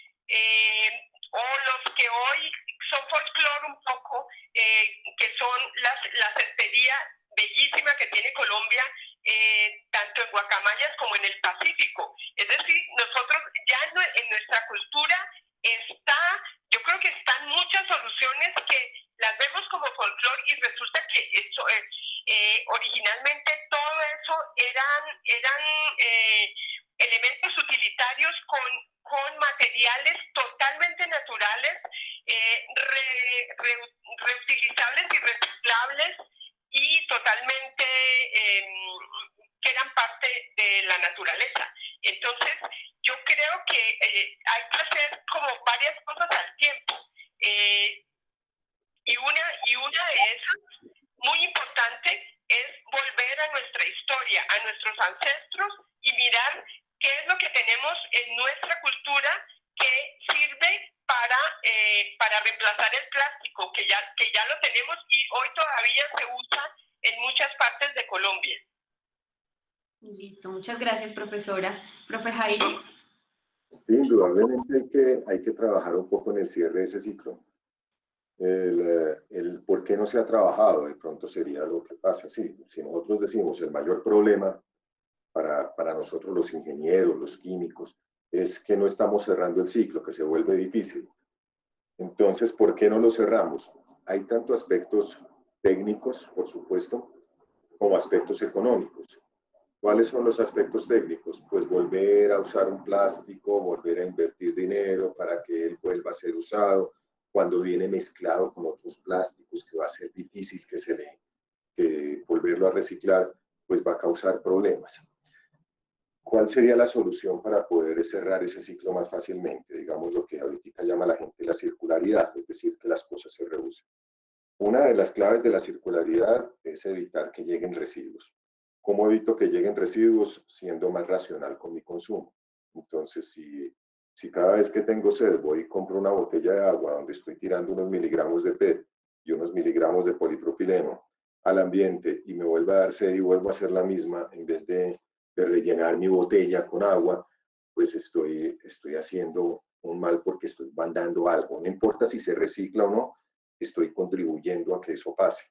o los que hoy son folclore un poco, que son la cestería bellísima que tiene Colombia, tanto en guacamayas como en el Pacífico. Es decir, nosotros ya en nuestra cultura yo creo que están muchas soluciones que las vemos como folclore y resulta que eso, originalmente todo eso eran elementos utilitarios con materiales totalmente naturales, reutilizables y reciclables y totalmente que eran parte de la naturaleza. Entonces, yo creo que hay que hacer como varias cosas al tiempo. Y una de esas, muy importante, es historia, a nuestros ancestros y mirar qué es lo que tenemos en nuestra cultura que sirve para reemplazar el plástico, que ya lo tenemos y hoy todavía se usa en muchas partes de Colombia. Listo, muchas gracias, profesora. Profe Jairo. Sí, indudablemente hay que trabajar un poco en el cierre de ese ciclo. El por qué no se ha trabajado, de pronto sería lo que pasa. Sí, si nosotros decimos el mayor problema para nosotros los ingenieros, los químicos, es que no estamos cerrando el ciclo, que se vuelve difícil. Entonces, ¿por qué no lo cerramos? Hay tanto aspectos técnicos, por supuesto, como aspectos económicos. ¿Cuáles son los aspectos técnicos? Pues volver a usar un plástico, volver a invertir dinero para que él vuelva a ser usado, cuando viene mezclado con otros plásticos, que va a ser difícil que volverlo a reciclar, pues va a causar problemas. ¿Cuál sería la solución para poder cerrar ese ciclo más fácilmente? Digamos lo que ahorita llama la gente la circularidad, es decir, que las cosas se reusen. Una de las claves de la circularidad es evitar que lleguen residuos. ¿Cómo evito que lleguen residuos? Siendo más racional con mi consumo. Entonces, si cada vez que tengo sed voy y compro una botella de agua donde estoy tirando unos miligramos de PET y unos miligramos de polipropileno al ambiente y me vuelve a dar sed y vuelvo a hacer la misma, en vez de rellenar mi botella con agua, pues estoy haciendo un mal porque estoy mandando algo. No importa si se recicla o no, estoy contribuyendo a que eso pase.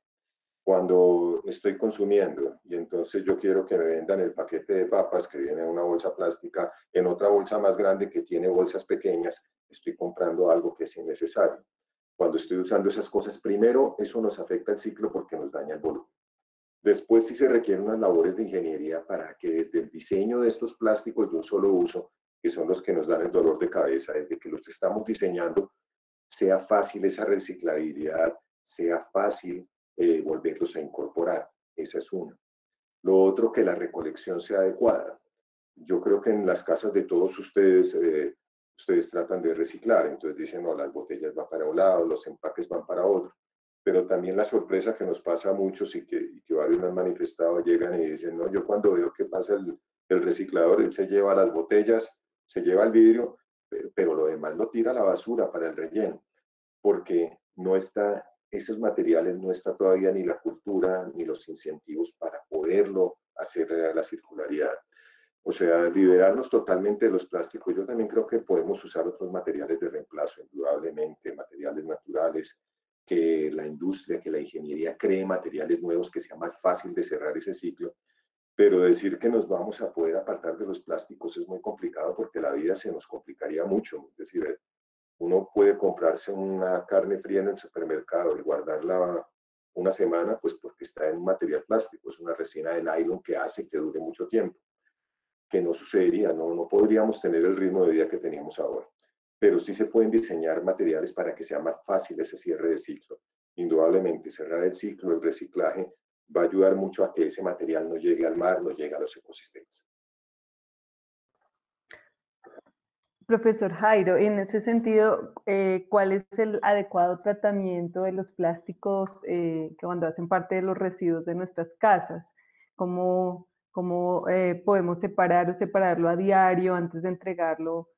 Cuando estoy consumiendo y entonces yo quiero que me vendan el paquete de papas que viene en una bolsa plástica, en otra bolsa más grande que tiene bolsas pequeñas, estoy comprando algo que es innecesario. Cuando estoy usando esas cosas, primero, eso nos afecta el ciclo porque nos daña el volumen. Después sí se requieren unas labores de ingeniería para que desde el diseño de estos plásticos de un solo uso, que son los que nos dan el dolor de cabeza, desde que los estamos diseñando, sea fácil esa reciclabilidad, sea fácil volverlos a incorporar. Esa es una. Lo otro, que la recolección sea adecuada. Yo creo que en las casas de todos ustedes, ustedes tratan de reciclar, entonces dicen, no, las botellas van para un lado, los empaques van para otro. Pero también la sorpresa que nos pasa a muchos y que varios han manifestado, llegan y dicen, no, yo cuando veo que pasa el reciclador, él se lleva las botellas, se lleva el vidrio, pero lo demás lo tira a la basura para el relleno, porque no está, esos materiales no está todavía ni la cultura ni los incentivos para poderlo hacer la circularidad. O sea, liberarnos totalmente de los plásticos. Yo también creo que podemos usar otros materiales de reemplazo, indudablemente, materiales naturales, que la industria, que la ingeniería cree materiales nuevos que sea más fácil de cerrar ese ciclo, pero decir que nos vamos a poder apartar de los plásticos es muy complicado porque la vida se nos complicaría mucho. Es decir, uno puede comprarse una carne fría en el supermercado y guardarla una semana, pues porque está en un material plástico, es una resina de nylon que hace que dure mucho tiempo, que no sucedería, no podríamos tener el ritmo de vida que teníamos ahora. Pero sí se pueden diseñar materiales para que sea más fácil ese cierre de ciclo. Indudablemente, cerrar el ciclo, el reciclaje, va a ayudar mucho a que ese material no llegue al mar, no llegue a los ecosistemas. Profesor Jairo, en ese sentido, ¿cuál es el adecuado tratamiento de los plásticos que cuando hacen parte de los residuos de nuestras casas? ¿Cómo podemos separar o separarlo a diario antes de entregarlo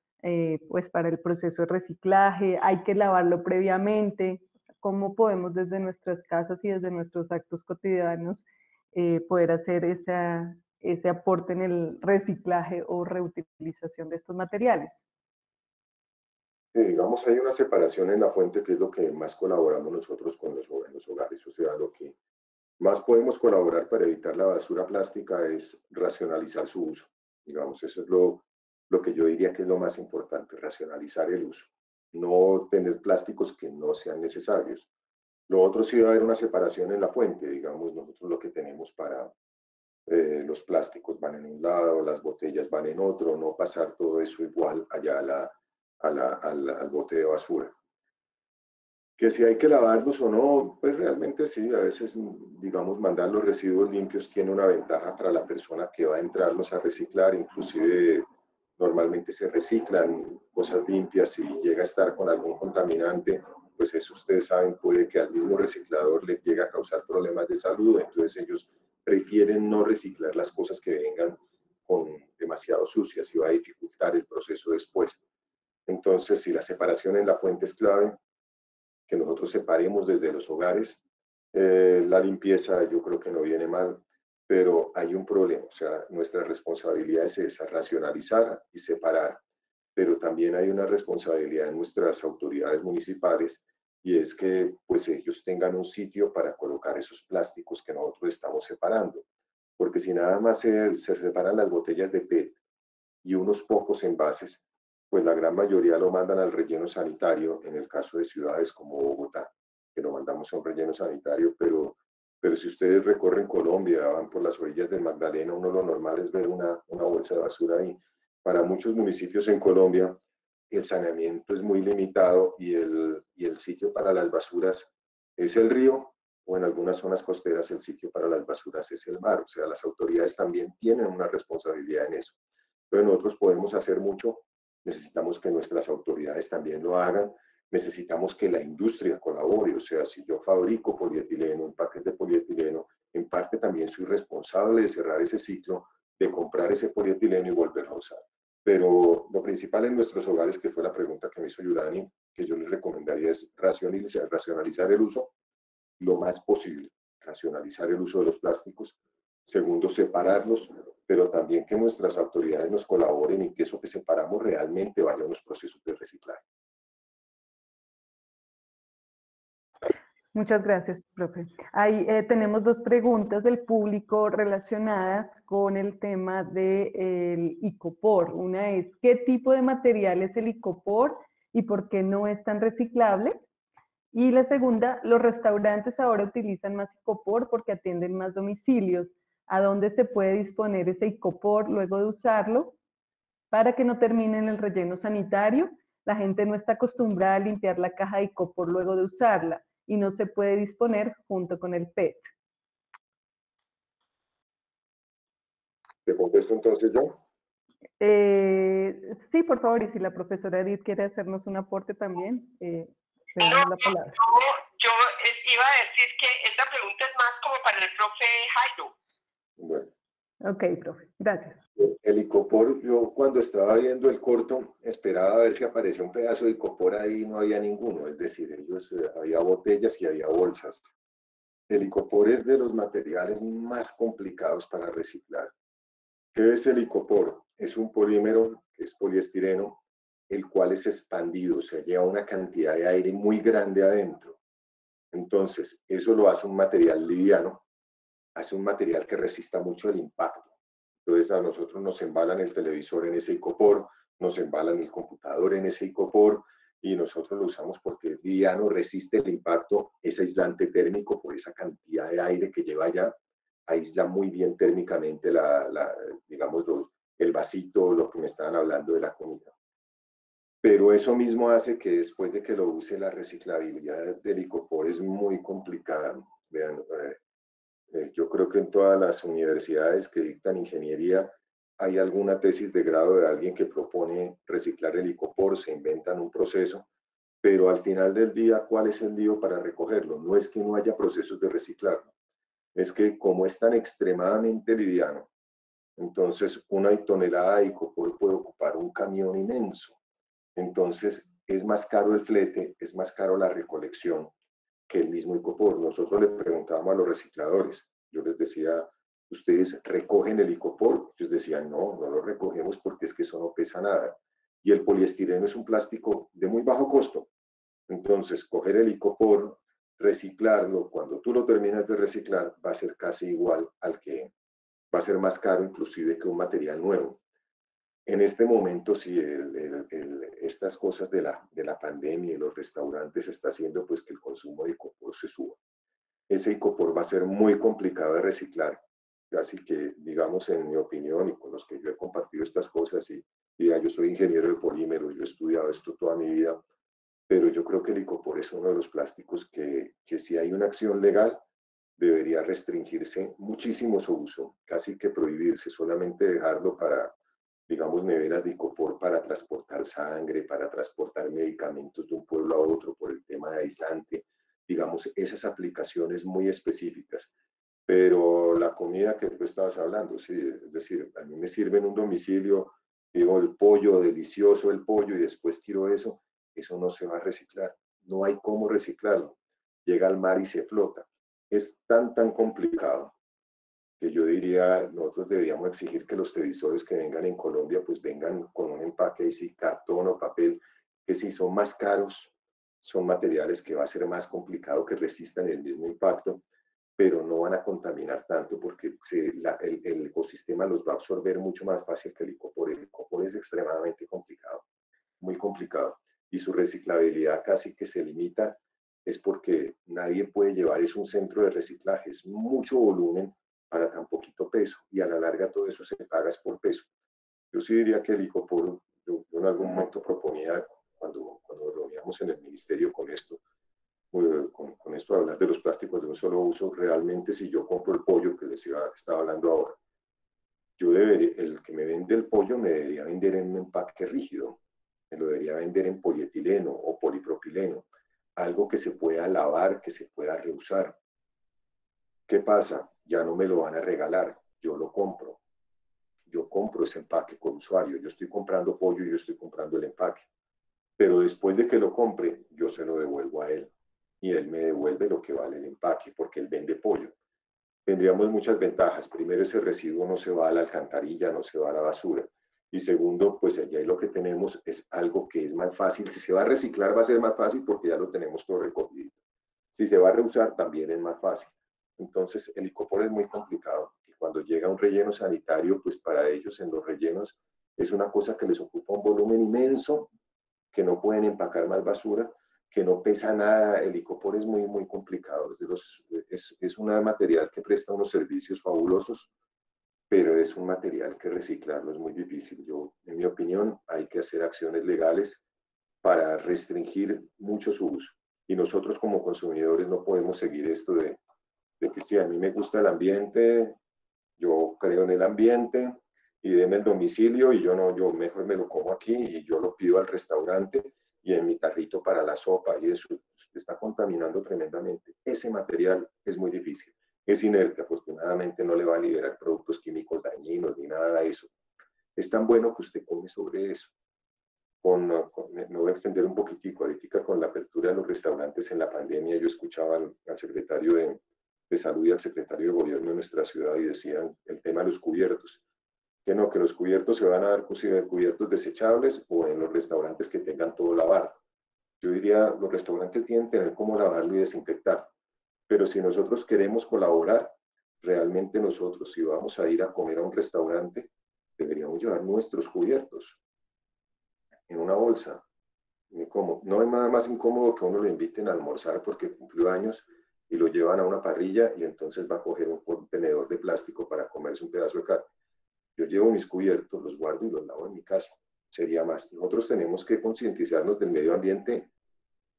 pues para el proceso de reciclaje? ¿Hay que lavarlo previamente? ¿Cómo podemos desde nuestras casas y desde nuestros actos cotidianos poder hacer ese aporte en el reciclaje o reutilización de estos materiales? Digamos, hay una separación en la fuente que es lo que más colaboramos nosotros con los hogares. O sea, lo que más podemos colaborar para evitar la basura plástica es racionalizar su uso. Digamos, eso es lo que yo diría que es lo más importante, racionalizar el uso. No tener plásticos que no sean necesarios. Lo otro sí va a haber una separación en la fuente. Digamos, nosotros lo que tenemos para los plásticos van en un lado, las botellas van en otro, no pasar todo eso igual allá al bote de basura. Que si hay que lavarlos o no, pues realmente sí, a veces, digamos, mandar los residuos limpios tiene una ventaja para la persona que va a entrarlos a reciclar, inclusive normalmente se reciclan cosas limpias y llega a estar con algún contaminante, pues eso ustedes saben, puede que al mismo reciclador le llegue a causar problemas de salud, entonces ellos prefieren no reciclar las cosas que vengan con demasiado sucias y va a dificultar el proceso después. Entonces, si la separación en la fuente es clave, que nosotros separemos desde los hogares, la limpieza yo creo que no viene mal, pero hay un problema, o sea, nuestra responsabilidad es esa, racionalizar y separar, pero también hay una responsabilidad en nuestras autoridades municipales y es que pues ellos tengan un sitio para colocar esos plásticos que nosotros estamos separando, porque si nada más se separan las botellas de PET y unos pocos envases, pues la gran mayoría lo mandan al relleno sanitario, en el caso de ciudades como Bogotá, que lo mandamos a un relleno sanitario, pero si ustedes recorren Colombia, van por las orillas del Magdalena, uno lo normal es ver una bolsa de basura ahí. Para muchos municipios en Colombia, el saneamiento es muy limitado y el sitio para las basuras es el río, o en algunas zonas costeras el sitio para las basuras es el mar. O sea, las autoridades también tienen una responsabilidad en eso. Entonces nosotros podemos hacer mucho, necesitamos que nuestras autoridades también lo hagan, necesitamos que la industria colabore, o sea, si yo fabrico polietileno, empaques de polietileno, en parte también soy responsable de cerrar ese ciclo, de comprar ese polietileno y volverlo a usar. Pero lo principal en nuestros hogares, que fue la pregunta que me hizo Yurani, que yo les recomendaría es racionalizar el uso lo más posible, racionalizar el uso de los plásticos. Segundo, separarlos, pero también que nuestras autoridades nos colaboren y que eso que separamos realmente vaya a los procesos de reciclaje. Muchas gracias, profe. Ahí tenemos dos preguntas del público relacionadas con el tema del icopor. Una es, ¿qué tipo de material es el icopor y por qué no es tan reciclable? Y la segunda, los restaurantes ahora utilizan más icopor porque atienden más domicilios. ¿A dónde se puede disponer ese icopor luego de usarlo para que no termine en el relleno sanitario? La gente no está acostumbrada a limpiar la caja de icopor luego de usarla y no se puede disponer junto con el PET. ¿Te contesto entonces yo? Sí, por favor, y si la profesora Edith quiere hacernos un aporte también, le damos la palabra. Yo iba a decir que esta pregunta es más como para el profe Jairo. Bueno. Ok, profe, gracias. El icopor, yo cuando estaba viendo el corto, esperaba a ver si aparecía un pedazo de icopor ahí y no había ninguno, es decir, había botellas y había bolsas. El icopor es de los materiales más complicados para reciclar. ¿Qué es el icopor? Es un polímero que es poliestireno, el cual es expandido, o sea, lleva una cantidad de aire muy grande adentro. Entonces, eso lo hace un material liviano, hace un material que resista mucho el impacto. Entonces, a nosotros nos embalan el televisor en ese icopor, nos embalan el computador en ese icopor, y nosotros lo usamos porque es liviano, resiste el impacto, es aislante térmico por esa cantidad de aire que lleva allá, aísla muy bien térmicamente digamos, el vasito, lo que me estaban hablando de la comida. Pero eso mismo hace que después de que lo use, la reciclabilidad del icopor es muy complicada. Vean, yo creo que en todas las universidades que dictan ingeniería hay alguna tesis de grado de alguien que propone reciclar el icopor, se inventan un proceso, pero al final del día, ¿cuál es el lío para recogerlo? No es que no haya procesos de reciclarlo, es que como es tan extremadamente liviano, entonces una tonelada de icopor puede ocupar un camión inmenso. Entonces es más caro el flete, es más caro la recolección que el mismo icopor. Nosotros le preguntábamos a los recicladores, yo les decía, ¿ustedes recogen el icopor? Ellos decían, no, no lo recogemos porque es que eso no pesa nada. Y el poliestireno es un plástico de muy bajo costo. Entonces, coger el icopor, reciclarlo, cuando tú lo terminas de reciclar, va a ser casi igual al que va a ser más caro inclusive que un material nuevo. En este momento, sí, estas cosas de la pandemia y los restaurantes está haciendo pues que el consumo de icopor se suba. Ese icopor va a ser muy complicado de reciclar, así que, digamos, en mi opinión y con los que yo he compartido estas cosas, y ya yo soy ingeniero de polímero, yo he estudiado esto toda mi vida, pero yo creo que el icopor es uno de los plásticos que si hay una acción legal, debería restringirse muchísimo su uso, casi que prohibirse, solamente dejarlo para, digamos, neveras de icopor para transportar sangre, para transportar medicamentos de un pueblo a otro por el tema de aislante, digamos, esas aplicaciones muy específicas. Pero la comida que tú estabas hablando, sí, es decir, a mí me sirven un domicilio, digo, el pollo, delicioso el pollo, y después tiro eso no se va a reciclar. No hay cómo reciclarlo. Llega al mar y se flota. Es tan complicado que yo diría, nosotros deberíamos exigir que los televisores que vengan en Colombia, pues vengan con un empaque, si cartón o papel, que si son más caros, son materiales que va a ser más complicado que resistan el mismo impacto, pero no van a contaminar tanto porque el ecosistema los va a absorber mucho más fácil que el icopor. El icopor es extremadamente complicado, muy complicado, y su reciclabilidad casi que se limita, es porque nadie puede llevar, es un centro de reciclaje, es mucho volumen para tan poquito peso, y a la larga todo eso se paga es por peso. Yo sí diría que el icopor, yo en algún momento proponía, cuando reuníamos en el ministerio con esto, con esto de hablar de los plásticos de un solo uso, realmente si yo compro el pollo que les estaba hablando ahora, yo debería, el que me vende el pollo me debería vender en un empaque rígido, me lo debería vender en polietileno o polipropileno, algo que se pueda lavar, que se pueda reusar. ¿Qué pasa? Ya no me lo van a regalar, yo lo compro. Yo compro ese empaque con usuario, yo estoy comprando pollo y yo estoy comprando el empaque. Pero después de que lo compre, yo se lo devuelvo a él y él me devuelve lo que vale el empaque porque él vende pollo. Tendríamos muchas ventajas. Primero, ese residuo no se va a la alcantarilla, no se va a la basura. Y segundo, pues allá lo que tenemos es algo que es más fácil. Si se va a reciclar va a ser más fácil porque ya lo tenemos todo recogido. Si se va a reusar también es más fácil. Entonces el icopor es muy complicado. Y cuando llega un relleno sanitario, pues para ellos en los rellenos es una cosa que les ocupa un volumen inmenso, que no pueden empacar más basura, que no pesa nada. El icopor es muy complicado. Es un material que presta unos servicios fabulosos, pero es un material que reciclarlo es muy difícil. Yo, en mi opinión, hay que hacer acciones legales para restringir mucho su uso. Y nosotros como consumidores no podemos seguir esto de que si a mí me gusta el ambiente, yo creo en el ambiente, y denme el domicilio y yo no, yo mejor me lo como aquí y yo lo pido al restaurante y en mi tarrito para la sopa, y eso está contaminando tremendamente. Ese material es muy difícil, es inerte, afortunadamente no le va a liberar productos químicos dañinos ni nada de eso. Es tan bueno que usted come sobre eso. Me voy a extender un poquitico, ahorita con la apertura de los restaurantes en la pandemia, yo escuchaba al secretario de Salud y al secretario de Gobierno de nuestra ciudad y decían el tema de los cubiertos, que no, que los cubiertos se van a dar cubiertos desechables o en los restaurantes que tengan todo lavado. Yo diría, los restaurantes tienen que tener cómo lavarlo y desinfectar, pero si nosotros queremos colaborar, realmente nosotros, si vamos a ir a comer a un restaurante, deberíamos llevar nuestros cubiertos en una bolsa. No hay nada más incómodo que uno lo inviten a almorzar porque cumplió años y lo llevan a una parrilla y entonces va a coger un contenedor de plástico para comerse un pedazo de carne. Yo llevo mis cubiertos, los guardo y los lavo en mi casa. Sería más. Nosotros tenemos que concientizarnos del medio ambiente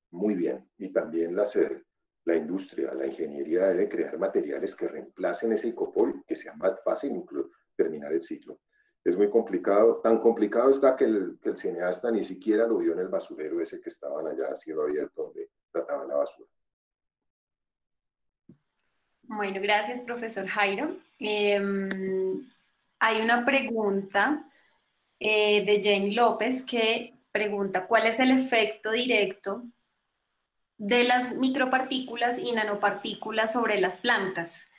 muy bien, y también la industria, la ingeniería debe crear materiales que reemplacen ese icopor y que sea más fácil incluso terminar el ciclo. Es muy complicado, tan complicado está que el cineasta ni siquiera lo vio en el basurero ese que estaban allá a cielo abierto donde trataban la basura. Bueno, gracias, profesor Jairo. Hay una pregunta de Jenny López que pregunta, ¿cuál es el efecto directo de las micropartículas y nanopartículas sobre las plantas?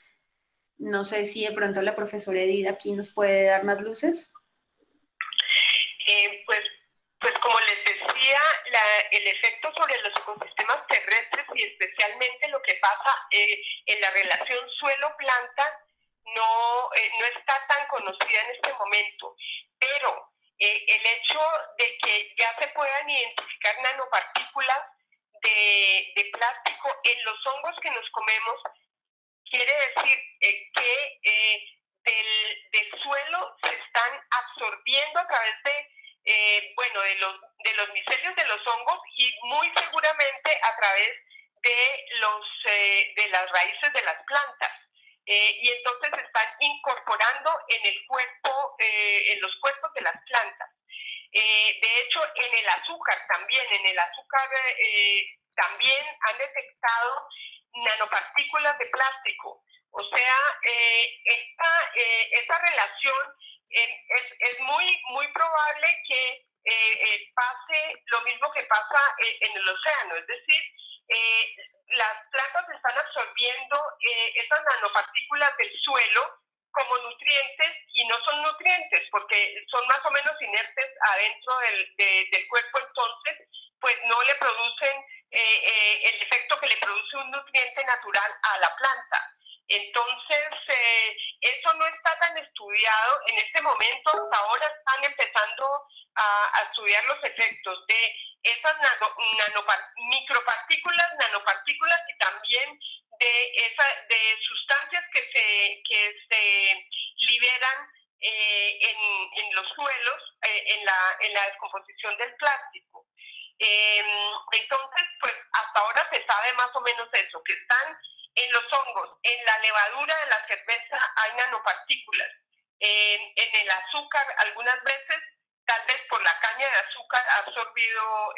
No sé si de pronto la profesora Edith aquí nos puede dar más luces. Pues como les decía, el efecto sobre los ecosistemas terrestres y especialmente lo que pasa en la relación suelo-planta no está tan conocida en este momento, pero el hecho de que ya se puedan identificar nanopartículas de plástico en los hongos que nos comemos quiere decir que del suelo se están absorbiendo a través de los micelios de los hongos y muy seguramente a través de las raíces de las plantas. Y entonces se están incorporando en el cuerpo, en los cuerpos de las plantas. De hecho, en el azúcar también, también han detectado nanopartículas de plástico. O sea, esta relación es muy probable que pase lo mismo que pasa en el océano, es decir, las plantas están absorbiendo esas nanopartículas del suelo como nutrientes y no son nutrientes porque son más o menos inertes adentro del cuerpo, entonces pues no le producen el efecto que le produce un nutriente natural a la planta. Entonces, eso no está tan estudiado en este momento. Hasta ahora están empezando a estudiar los efectos de esas micropartículas, nanopartículas y también de sustancias que se liberan en los suelos en la descomposición del plástico. Entonces, pues hasta ahora se sabe más o menos eso, que están en los hongos, en la levadura de la cerveza hay nanopartículas, en el azúcar algunas veces, tal vez por la caña de azúcar ha absorbido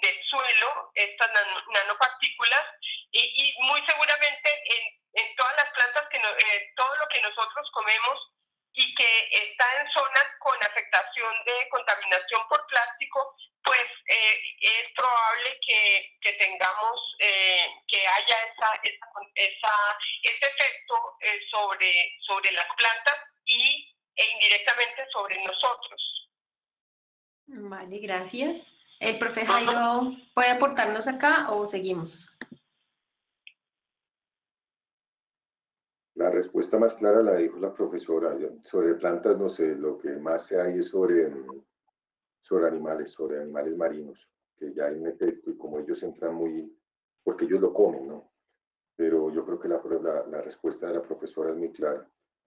del suelo estas nanopartículas y muy seguramente en todas las plantas, todo lo que nosotros comemos y que está en zonas con afectación de contaminación por plástico, pues es probable que tengamos, que haya ese efecto sobre las plantas e indirectamente sobre nosotros. Vale, gracias. ¿El profe Jairo puede aportarnos acá o seguimos? La respuesta más clara la dijo la profesora. Sobre plantas no sé, lo que más hay es sobre animales marinos, que ya hay un efecto y como ellos entran porque ellos lo comen, ¿no? Pero yo creo que la respuesta de la profesora es muy clara.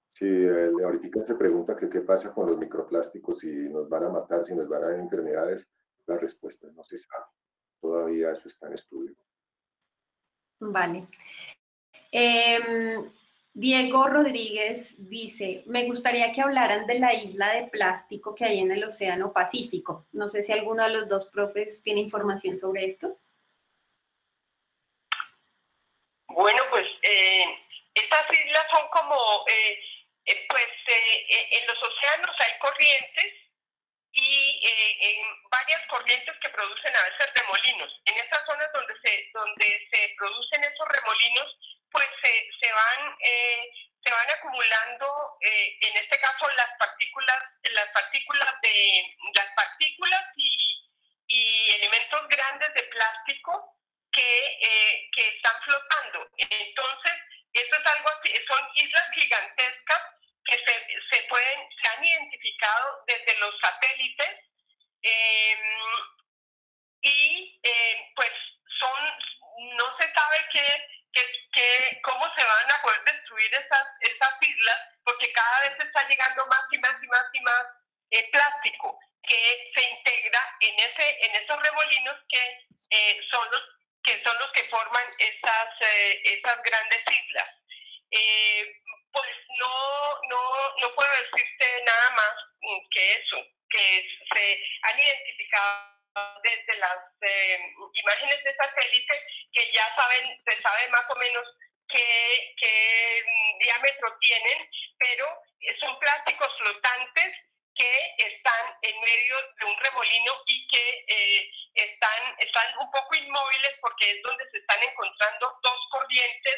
Si ahorita se pregunta que qué pasa con los microplásticos, si nos van a matar, si nos van a dar enfermedades, la respuesta no se sabe. Todavía eso está en estudio. Vale. Diego Rodríguez dice, me gustaría que hablaran de la isla de plástico que hay en el Océano Pacífico. No sé si alguno de los dos profes tiene información sobre esto. Bueno, pues estas islas son como, en los océanos hay corrientes y varias corrientes que producen a veces remolinos. En estas zonas donde se producen esos remolinos, pues se van acumulando, en este caso las partículas y elementos grandes de plástico que están flotando. Entonces, eso es algo así, son islas gigantescas que se han identificado desde los satélites pues no se sabe cómo se van a poder destruir esas islas, porque cada vez está llegando más y más plástico que se integra en esos remolinos que son los que forman esas grandes islas. Pues no puedo decirte nada más que eso, que se han identificado desde las imágenes de satélite que ya se sabe más o menos qué diámetro tienen, pero son plásticos flotantes que están en medio de un remolino y que están un poco inmóviles porque es donde se están encontrando dos corrientes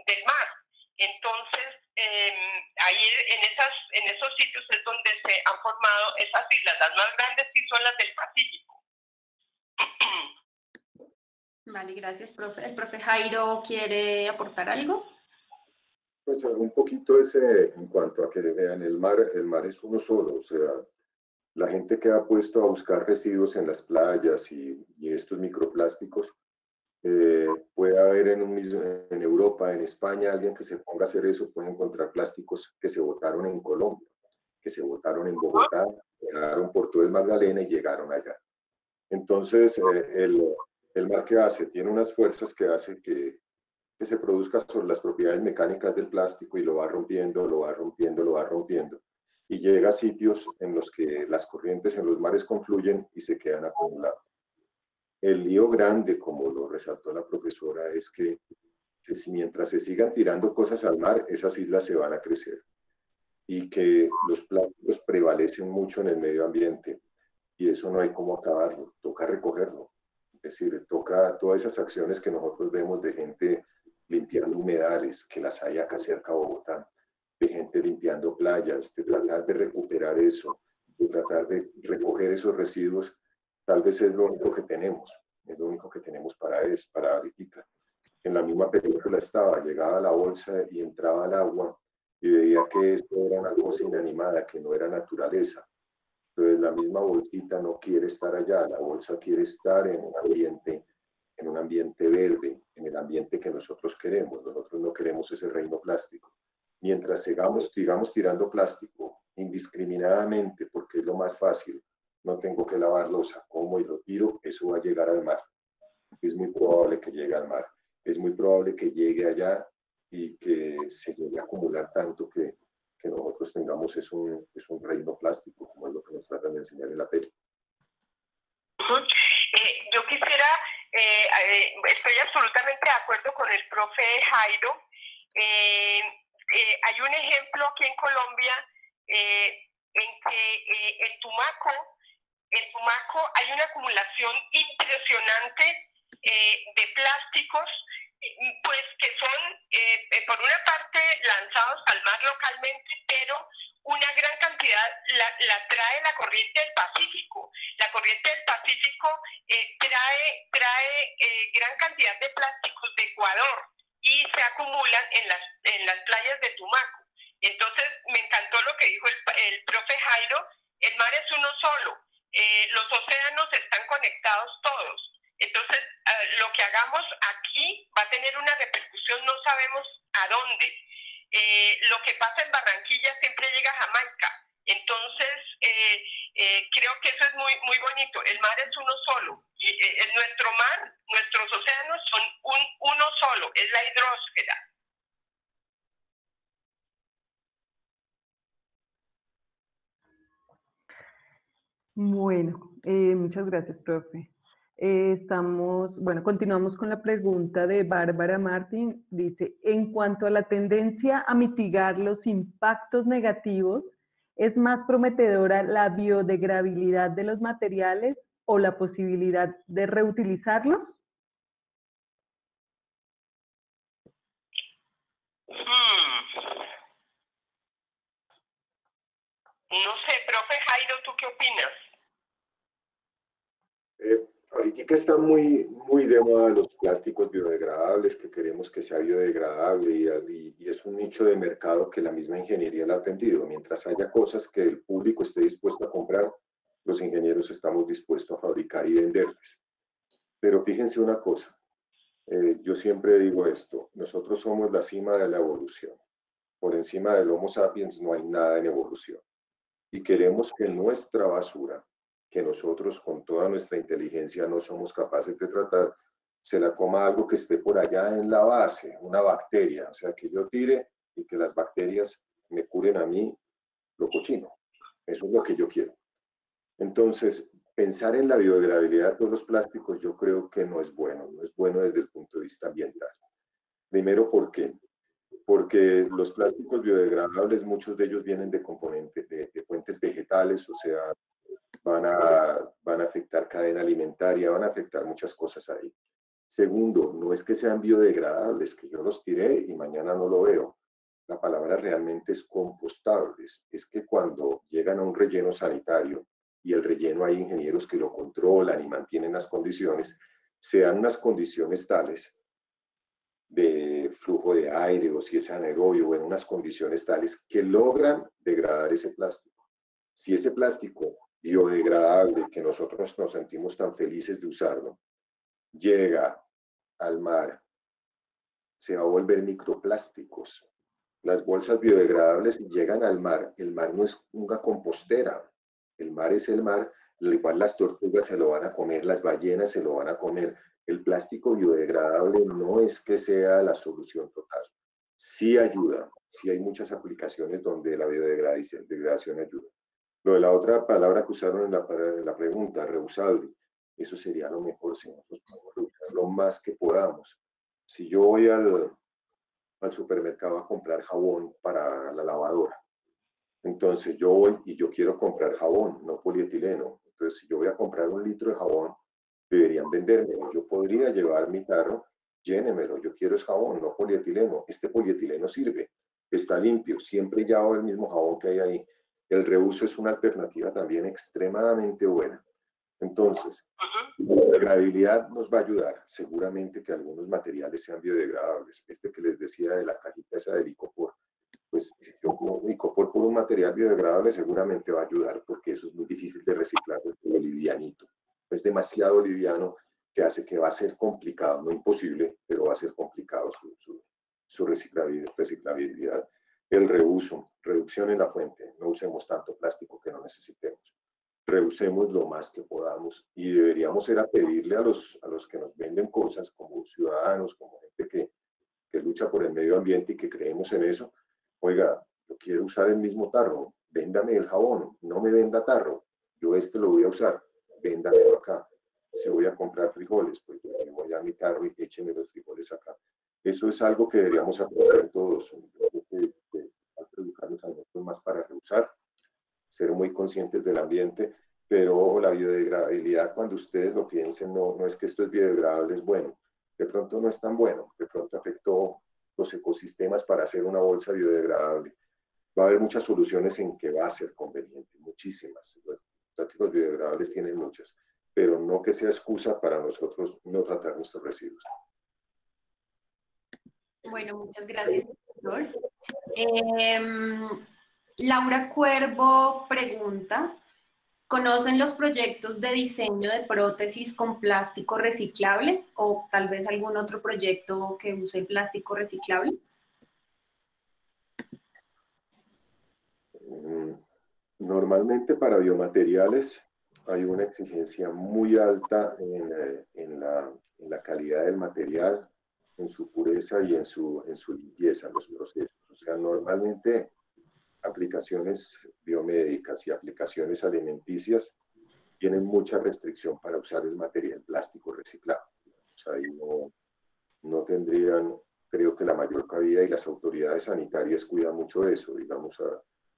del mar. Entonces, ahí en esos sitios es donde se han formado esas islas. Las más grandes sí son las del Pacífico. Vale, gracias, profe. ¿El profe Jairo quiere aportar algo? Pues un poquito en cuanto a que vean, el mar es uno solo, o sea, la gente que ha puesto a buscar residuos en las playas y estos microplásticos, puede haber en Europa, en España, alguien que se ponga a hacer eso, puede encontrar plásticos que se botaron en Colombia, que se botaron en Bogotá, llegaron por todo el Magdalena y llegaron allá. Entonces, el mar que hace, tiene unas fuerzas que hace que se produzca sobre las propiedades mecánicas del plástico y lo va rompiendo, lo va rompiendo, lo va rompiendo. Y llega a sitios en los que las corrientes en los mares confluyen y se quedan acumulados. El lío grande, como lo resaltó la profesora, es que que si mientras se sigan tirando cosas al mar, esas islas se van a crecer y que los plásticos prevalecen mucho en el medio ambiente y eso no hay cómo acabarlo, toca recogerlo. Es decir, toca todas esas acciones que nosotros vemos de gente limpiando humedales, que las hay acá cerca de Bogotá, de gente limpiando playas, de tratar de recuperar eso, de tratar de recoger esos residuos, tal vez es lo único que tenemos, es lo único que tenemos para ahorita. En la misma película estaba, llegaba a la bolsa y entraba al agua y veía que esto era una cosa inanimada, que no era naturaleza. Entonces la misma bolsita no quiere estar allá, la bolsa quiere estar en un ambiente verde, en el ambiente que nosotros queremos. Nosotros no queremos ese reino plástico. Mientras sigamos tirando plástico indiscriminadamente, porque es lo más fácil, no tengo que lavar losa, como y lo tiro, eso va a llegar al mar. Es muy probable que llegue al mar. Es muy probable que llegue allá y que se llegue a acumular tanto que nosotros tengamos es un reino plástico, como es lo que nos tratan de enseñar en la peli. Yo quisiera, estoy absolutamente de acuerdo con el profe Jairo. Hay un ejemplo aquí en Colombia en que el Tumaco hay una acumulación impresionante de plásticos, pues que son por una parte lanzados al mar localmente, pero una gran cantidad la trae la corriente del Pacífico. La corriente del Pacífico trae gran cantidad de plásticos de Ecuador y se acumulan en las playas de Tumaco. Entonces me encantó lo que dijo el profe Jairo, el mar es uno solo, los océanos están conectados todos. Entonces, lo que hagamos aquí va a tener una repercusión, no sabemos a dónde. Lo que pasa en Barranquilla siempre llega a Jamaica. Entonces, creo que eso es muy, muy bonito. El mar es uno solo. Y, nuestro mar, nuestros océanos son uno solo, es la hidrosfera. Bueno, muchas gracias, profe. Continuamos con la pregunta de Bárbara Martín. Dice, en cuanto a la tendencia a mitigar los impactos negativos, ¿es más prometedora la biodegradabilidad de los materiales o la posibilidad de reutilizarlos? No sé, profe Jairo, ¿tú qué opinas? Ahorita están muy, muy de moda los plásticos biodegradables, que queremos que sea biodegradable y es un nicho de mercado que la misma ingeniería la ha atendido. Mientras haya cosas que el público esté dispuesto a comprar, los ingenieros estamos dispuestos a fabricar y venderles. Pero fíjense una cosa, yo siempre digo esto, nosotros somos la cima de la evolución. Por encima del Homo sapiens no hay nada en evolución. Y queremos que nuestra basura, que nosotros con toda nuestra inteligencia no somos capaces de tratar, se la coma algo que esté por allá en la base, una bacteria, o sea, que yo tire y que las bacterias me curen a mí lo cochino. Eso es lo que yo quiero. Entonces, pensar en la biodegradabilidad de los plásticos yo creo que no es bueno desde el punto de vista ambiental. Primero, ¿por qué? Porque los plásticos biodegradables, muchos de ellos vienen de componentes, de fuentes vegetales, o sea, van a afectar cadena alimentaria, van a afectar muchas cosas ahí. Segundo, no es que sean biodegradables, que yo los tiré y mañana no lo veo. La palabra realmente es compostables. Es que cuando llegan a un relleno sanitario y el relleno hay ingenieros que lo controlan y mantienen las condiciones, se dan unas condiciones tales de flujo de aire o si es anaerobio o en unas condiciones tales que logran degradar ese plástico. Si ese plástico biodegradable que nosotros nos sentimos tan felices de usarlo llega al mar, se va a volver microplásticos. Las bolsas biodegradables llegan al mar, el mar no es una compostera, el mar es el mar, igual las tortugas se lo van a comer, las ballenas se lo van a comer. El plástico biodegradable no es que sea la solución total. Sí ayuda, sí hay muchas aplicaciones donde la biodegradación ayuda. Lo de la otra palabra que usaron en la pregunta, reusable, eso sería lo mejor si nosotros podemos reusar lo más que podamos. Si yo voy al supermercado a comprar jabón para la lavadora, entonces yo voy y yo quiero comprar jabón, no polietileno. Entonces, si yo voy a comprar 1 litro de jabón, deberían vendérmelo. Yo podría llevar mi tarro, llénemelo. Yo quiero es jabón, no polietileno. Este polietileno sirve, está limpio, siempre llevo el mismo jabón que hay ahí. El reuso es una alternativa también extremadamente buena. Entonces, la biodegradabilidad nos va a ayudar. Seguramente que algunos materiales sean biodegradables. Este que les decía de la cajita esa del icopor, pues si yo como icopor por un material biodegradable seguramente va a ayudar, porque eso es muy difícil de reciclar, es muy livianito. Es demasiado liviano que hace que va a ser complicado, no imposible, pero va a ser complicado su reciclabilidad. El reuso, reducción en la fuente, no usemos tanto plástico que no necesitemos. Reusemos lo más que podamos y deberíamos ir a pedirle a los que nos venden cosas como ciudadanos, como gente que lucha por el medio ambiente y que creemos en eso. Oiga, yo quiero usar el mismo tarro, véndame el jabón, no me venda tarro, yo este lo voy a usar, véndamelo acá. Si voy a comprar frijoles, pues yo voy a mi tarro y écheme los frijoles acá. Eso es algo que deberíamos aprender todos. Yo creo que hay que educarnos a nosotros más para reusar, ser muy conscientes del ambiente, pero la biodegradabilidad, cuando ustedes lo piensen, no es que esto es biodegradable, es bueno. De pronto no es tan bueno, de pronto afectó los ecosistemas para hacer una bolsa biodegradable. Va a haber muchas soluciones en que va a ser conveniente, muchísimas. Los plásticos biodegradables tienen muchas, pero no que sea excusa para nosotros no tratar nuestros residuos. Bueno, muchas gracias, profesor. Laura Cuervo pregunta, ¿conocen los proyectos de diseño de prótesis con plástico reciclable o tal vez algún otro proyecto que use plástico reciclable? Normalmente para biomateriales hay una exigencia muy alta en la calidad del material, en su pureza y en su limpieza, en los procesos. O sea, normalmente aplicaciones biomédicas y aplicaciones alimenticias tienen mucha restricción para usar el material plástico reciclado. O sea, ahí no tendrían, creo que la mayor cabida, y las autoridades sanitarias cuidan mucho de eso. Digamos,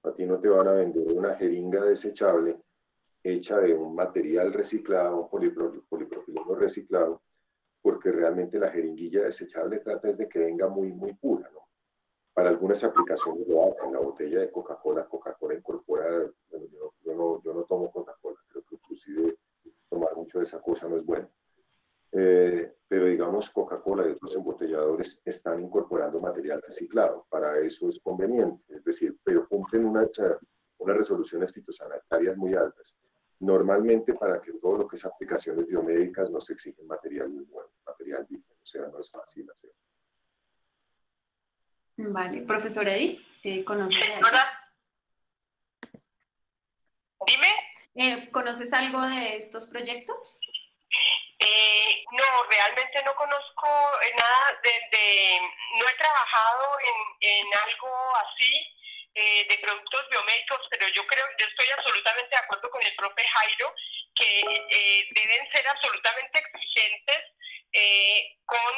a ti no te van a vender una jeringa desechable hecha de un material reciclado, un polipropileno reciclado, porque realmente la jeringuilla desechable trata es de que venga muy, muy pura, ¿no? Para algunas aplicaciones lo hacen. La botella de Coca-Cola incorpora, bueno, yo no tomo Coca-Cola, creo que inclusive tomar mucho de esa cosa no es bueno. Pero digamos Coca-Cola y otros embotelladores están incorporando material reciclado. Para eso es conveniente, es decir, pero cumplen unas resoluciones fitosanitarias muy altas. Normalmente para que todo lo que es aplicaciones biomédicas nos exigen material bueno, material virgen, o sea, no es fácil hacer. Vale, profesor Edith, ¿conoces algo? Hola. Dime. ¿Conoces algo de estos proyectos? No, realmente no conozco nada no he trabajado en algo así de productos biomédicos, pero yo estoy absolutamente de acuerdo con el profe Jairo que deben ser absolutamente exigentes con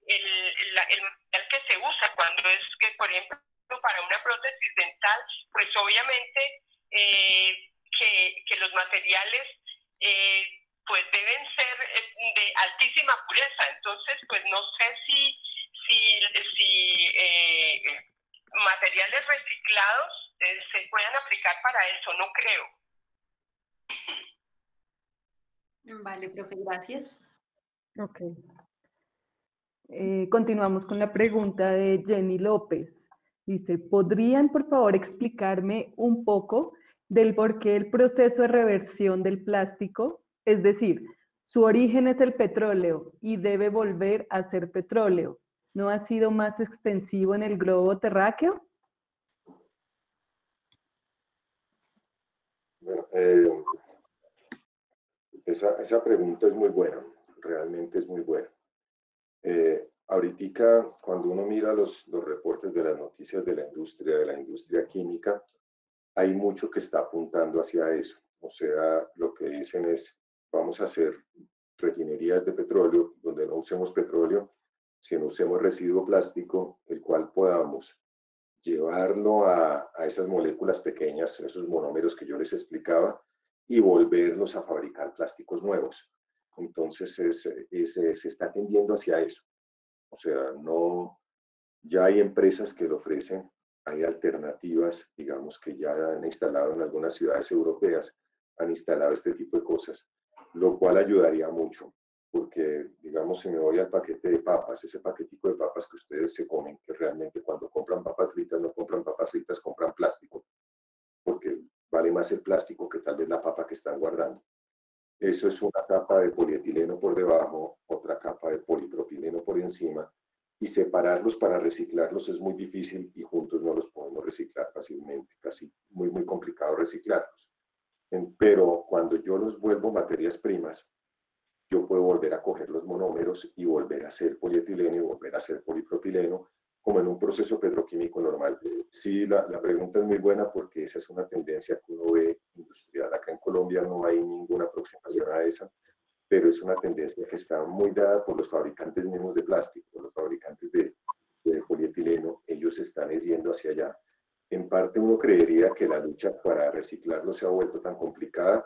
el material que se usa, cuando es que, por ejemplo, para una prótesis dental, pues obviamente que los materiales pues deben ser de altísima pureza. Entonces, pues no sé si materiales reciclados se puedan aplicar para eso, no creo. Vale, profe, gracias. Ok. Continuamos con la pregunta de Jenny López. Dice, ¿podrían por favor explicarme un poco del por qué el proceso de reversión del plástico, es decir, su origen es el petróleo y debe volver a ser petróleo, ¿no ha sido más extensivo en el globo terráqueo? Bueno, esa pregunta es muy buena, realmente es muy buena. Ahorita, cuando uno mira los reportes de las noticias de la industria química, hay mucho que está apuntando hacia eso. O sea, lo que dicen es, vamos a hacer refinerías de petróleo donde no usemos petróleo si no usemos residuo plástico, el cual podamos llevarlo a esas moléculas pequeñas, esos monómeros que yo les explicaba, y volverlos a fabricar plásticos nuevos. Entonces se está tendiendo hacia eso. O sea, no, ya hay empresas que lo ofrecen, hay alternativas, digamos, que ya han instalado en algunas ciudades europeas, han instalado este tipo de cosas, lo cual ayudaría mucho, porque, digamos, si me voy al paquete de papas, ese paquetico de papas que ustedes se comen, que realmente cuando compran papas fritas, no compran papas fritas, compran plástico, porque vale más el plástico que tal vez la papa que están guardando. Eso es una capa de polietileno por debajo, otra capa de polipropileno por encima, y separarlos para reciclarlos es muy difícil y juntos no los podemos reciclar fácilmente, casi muy complicado reciclarlos. Pero cuando yo los vuelvo materias primas, yo puedo volver a coger los monómeros y volver a hacer polietileno y volver a hacer polipropileno, como en un proceso petroquímico normal. Sí, la pregunta es muy buena porque esa es una tendencia que uno ve industrial. Acá en Colombia no hay ninguna aproximación a esa, pero es una tendencia que está muy dada por los fabricantes mismos de plástico, por los fabricantes de polietileno. Ellos están yendo hacia allá. En parte uno creería que la lucha para reciclarlo se ha vuelto tan complicada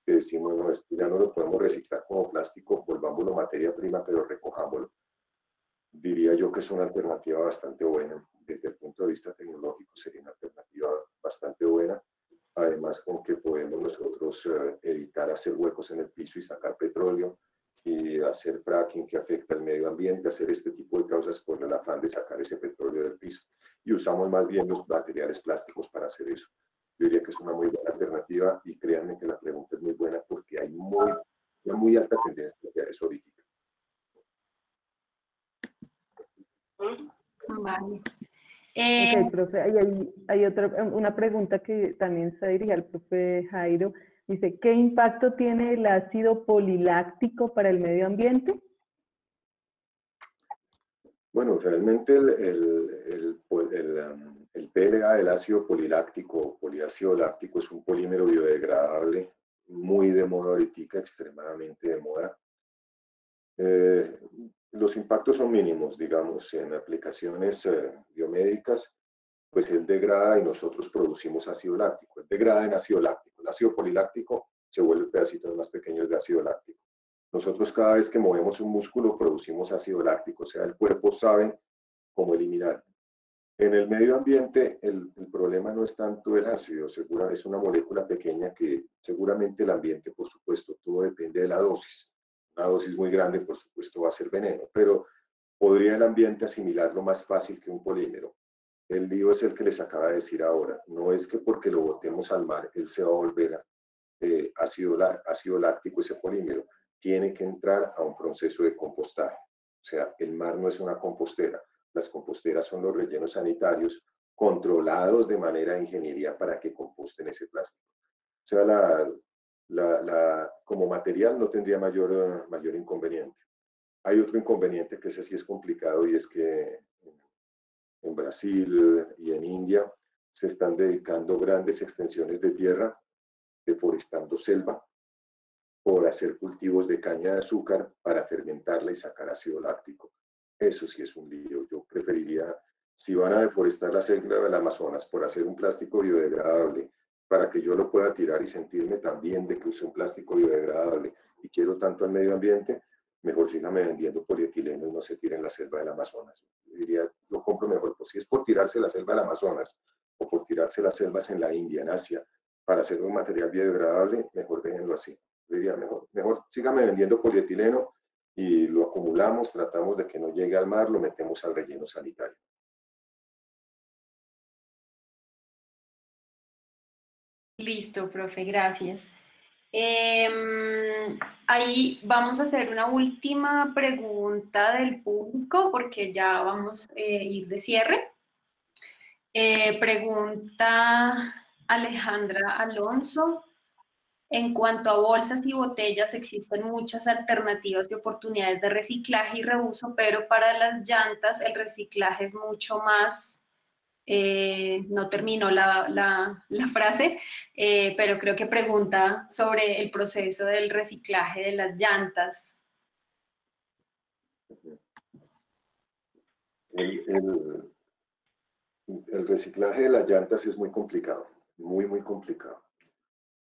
que decimos, no, esto ya no lo podemos reciclar como plástico, volvámoslo materia prima, pero recojámoslo. Diría yo que es una alternativa bastante buena. Desde el punto de vista tecnológico sería una alternativa bastante buena. Además, con que podemos nosotros evitar hacer huecos en el piso y sacar petróleo y hacer fracking que afecta al medio ambiente, hacer este tipo de causas por el afán de sacar ese petróleo del piso. Y usamos más bien los materiales plásticos para hacer eso. Yo diría que es una muy buena alternativa y créanme que la pregunta es muy buena porque hay una muy alta tendencia hacia eso ahorita. Vale. Ok, profe, hay una pregunta que también se dirige al profe Jairo. Dice, ¿qué impacto tiene el ácido poliláctico para el medio ambiente? Bueno, realmente el PLA, el ácido poliláctico o poliácido láctico, es un polímero biodegradable muy de moda ahorita, extremadamente de moda. Los impactos son mínimos, digamos, en aplicaciones biomédicas, pues él degrada y nosotros producimos ácido láctico. Él degrada en ácido láctico. El ácido poliláctico se vuelve pedacitos más pequeños de ácido láctico. Nosotros cada vez que movemos un músculo producimos ácido láctico, o sea, el cuerpo sabe cómo eliminarlo. En el medio ambiente el problema no es tanto el ácido, es una molécula pequeña que seguramente el ambiente, por supuesto, todo depende de la dosis. Una dosis muy grande, por supuesto, va a ser veneno, pero podría el ambiente asimilarlo más fácil que un polímero. El lío es el que les acaba de decir ahora. No es que porque lo botemos al mar, él se va a volver ácido láctico ese polímero. Tiene que entrar a un proceso de compostaje. O sea, el mar no es una compostera. Las composteras son los rellenos sanitarios controlados de manera de ingeniería para que composten ese plástico. O sea, como material no tendría mayor inconveniente. Hay otro inconveniente que ese sí es complicado y es que en Brasil y en India se están dedicando grandes extensiones de tierra, deforestando selva, por hacer cultivos de caña de azúcar para fermentarla y sacar ácido láctico. Eso sí es un lío. Yo preferiría, si van a deforestar la selva del Amazonas por hacer un plástico biodegradable, para que yo lo pueda tirar y sentirme también de que use un plástico biodegradable y quiero tanto al medio ambiente, mejor síganme vendiendo polietileno y no se tiren la selva del Amazonas. Yo diría, lo compro mejor, pues si es por tirarse la selva del Amazonas o por tirarse las selvas en la India, en Asia, para hacer un material biodegradable, mejor déjenlo así. Yo diría, mejor síganme vendiendo polietileno y lo acumulamos, tratamos de que no llegue al mar, lo metemos al relleno sanitario. Listo, profe, gracias. Ahí vamos a hacer una última pregunta del público porque ya vamos a ir de cierre. Pregunta Alejandra Alonso. En cuanto a bolsas y botellas, existen muchas alternativas y oportunidades de reciclaje y reuso, pero para las llantas el reciclaje es mucho más, no terminó la frase, pero creo que pregunta sobre el proceso del reciclaje de las llantas. El, el reciclaje de las llantas es muy complicado, muy complicado,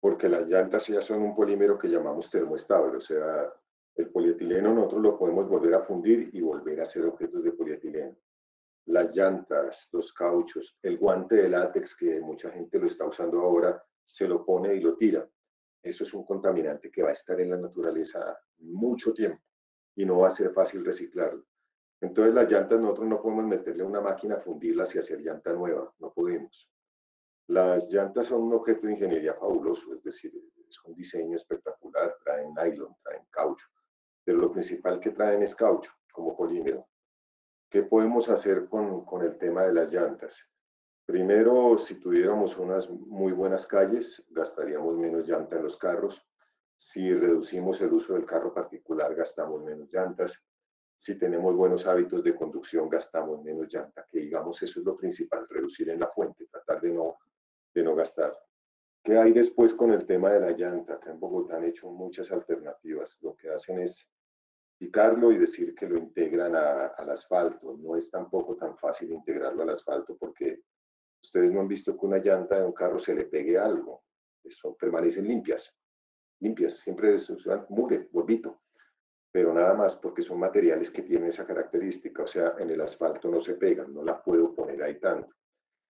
porque las llantas ya son un polímero que llamamos termoestable, o sea, el polietileno nosotros lo podemos volver a fundir y volver a hacer objetos de polietileno. Las llantas, los cauchos, el guante de látex que mucha gente lo está usando ahora, se lo pone y lo tira. Eso es un contaminante que va a estar en la naturaleza mucho tiempo y no va a ser fácil reciclarlo. Entonces las llantas nosotros no podemos meterle a una máquina a fundirlas y hacer llanta nueva, no podemos. Las llantas son un objeto de ingeniería fabuloso, es decir, es un diseño espectacular, traen nylon, traen caucho, pero lo principal que traen es caucho como polímero. ¿Qué podemos hacer con el tema de las llantas? Primero, si tuviéramos unas muy buenas calles, gastaríamos menos llanta en los carros. Si reducimos el uso del carro particular, gastamos menos llantas. Si tenemos buenos hábitos de conducción, gastamos menos llanta, que digamos eso es lo principal, reducir en la fuente, tratar de no gastar. ¿Qué hay después con el tema de la llanta? Acá en Bogotá han hecho muchas alternativas. Lo que hacen es picarlo y decir que lo integran al asfalto. No es tampoco tan fácil integrarlo al asfalto porque ustedes no han visto que una llanta de un carro se le pegue algo. Eso permanecen limpias, siempre es mugre, polvito, pero nada más porque son materiales que tienen esa característica, o sea, en el asfalto no se pegan, no la puedo poner ahí tanto.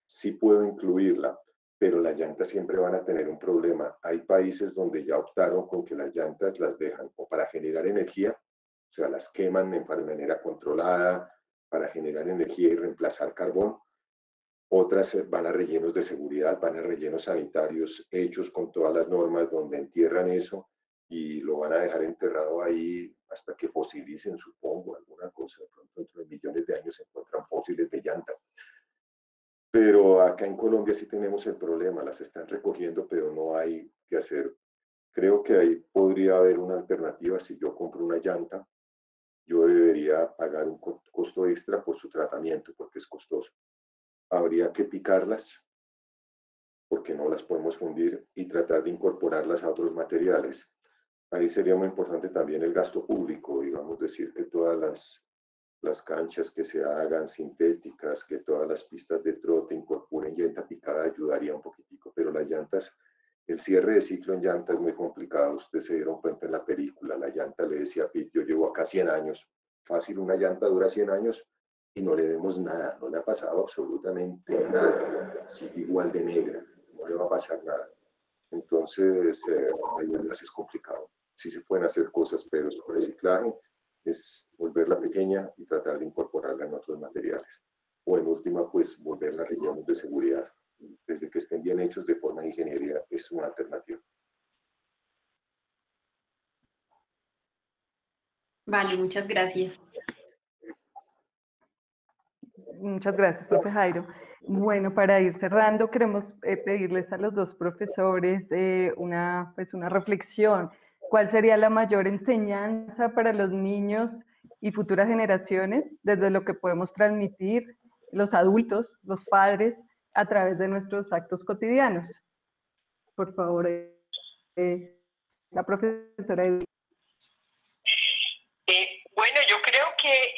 Sí puedo incluirla, pero las llantas siempre van a tener un problema. Hay países donde ya optaron con que las llantas las dejan o para generar energía, o sea, las queman de manera controlada para generar energía y reemplazar carbón. Otras van a rellenos de seguridad, van a rellenos sanitarios hechos con todas las normas donde entierran eso y lo van a dejar enterrado ahí hasta que fosilicen, supongo, alguna cosa. De pronto dentro de millones de años se encuentran fósiles de llanta. Pero acá en Colombia sí tenemos el problema, las están recogiendo, pero no hay que hacer. Creo que ahí podría haber una alternativa. Si yo compro una llanta, yo debería pagar un costo extra por su tratamiento, porque es costoso. Habría que picarlas, porque no las podemos fundir, y tratar de incorporarlas a otros materiales. Ahí sería muy importante también el gasto público, digamos, decir que todas las canchas que se hagan sintéticas, que todas las pistas de trote incorporen llanta picada, ayudaría un poquitico, pero las llantas, el cierre de ciclo en llanta es muy complicado. Ustedes se dieron cuenta en la película, la llanta le decía a Pete, yo llevo acá 100 años, fácil, una llanta dura 100 años y no le vemos nada, no le ha pasado absolutamente nada, sigue igual de negra, no le va a pasar nada. Entonces, las llantas es complicado. Sí se pueden hacer cosas, pero su reciclaje es volverla pequeña y tratar de incorporarla en otros materiales. O en última, pues volverla rellenos de seguridad. Desde que estén bien hechos de forma de ingeniería, es una alternativa. Vale, muchas gracias. Muchas gracias, profe Jairo. Bueno, para ir cerrando, queremos pedirles a los dos profesores una reflexión. ¿Cuál sería la mayor enseñanza para los niños y futuras generaciones desde lo que podemos transmitir los adultos, los padres, a través de nuestros actos cotidianos? Por favor, la profesora Edith. Bueno, yo creo que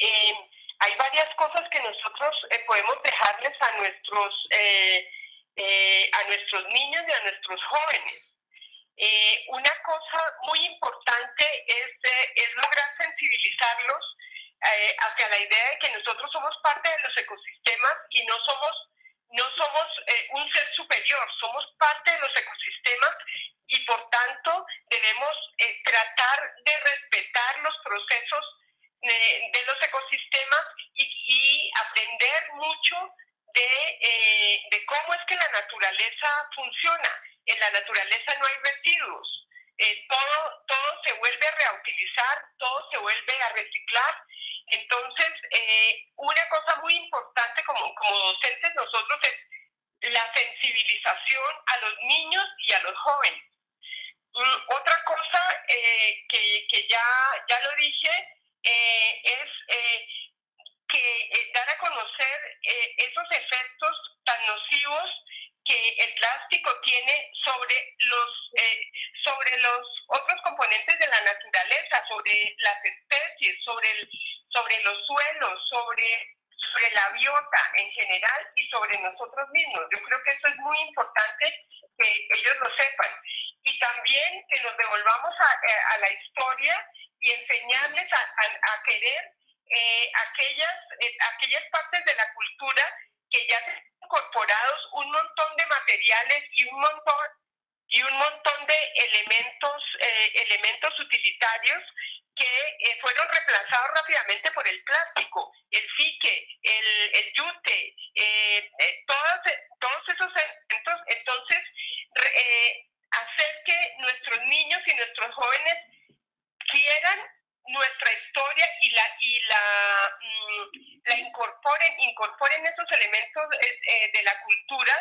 hay varias cosas que nosotros podemos dejarles a nuestros niños y a nuestros jóvenes. Una cosa muy importante es lograr sensibilizarlos hacia la idea de que nosotros somos parte de los ecosistemas y no somos un ser superior, somos parte de los ecosistemas y por tanto debemos tratar de respetar los procesos de los ecosistemas y aprender mucho de cómo es que la naturaleza funciona. En la naturaleza no hay residuos, todo se vuelve a reutilizar, todo se vuelve a reciclar. Entonces, una cosa muy importante como docentes nosotros es la sensibilización a los niños y a los jóvenes. Otra cosa que ya lo dije es que dar a conocer esos efectos tan nocivos que el plástico tiene sobre los otros componentes de la naturaleza, sobre las especies, sobre los suelos, sobre la biota en general y sobre nosotros mismos. Yo creo que eso es muy importante que ellos lo sepan. Y también que nos devolvamos a la historia y enseñarles a querer aquellas partes de la cultura que ya se han incorporados un montón de materiales y un montón de elementos utilitarios que fueron reemplazados rápidamente por el plástico, el fique, el yute, todos esos elementos. Entonces, hacer que nuestros niños y nuestros jóvenes quieran nuestra historia y la incorporen esos elementos de la cultura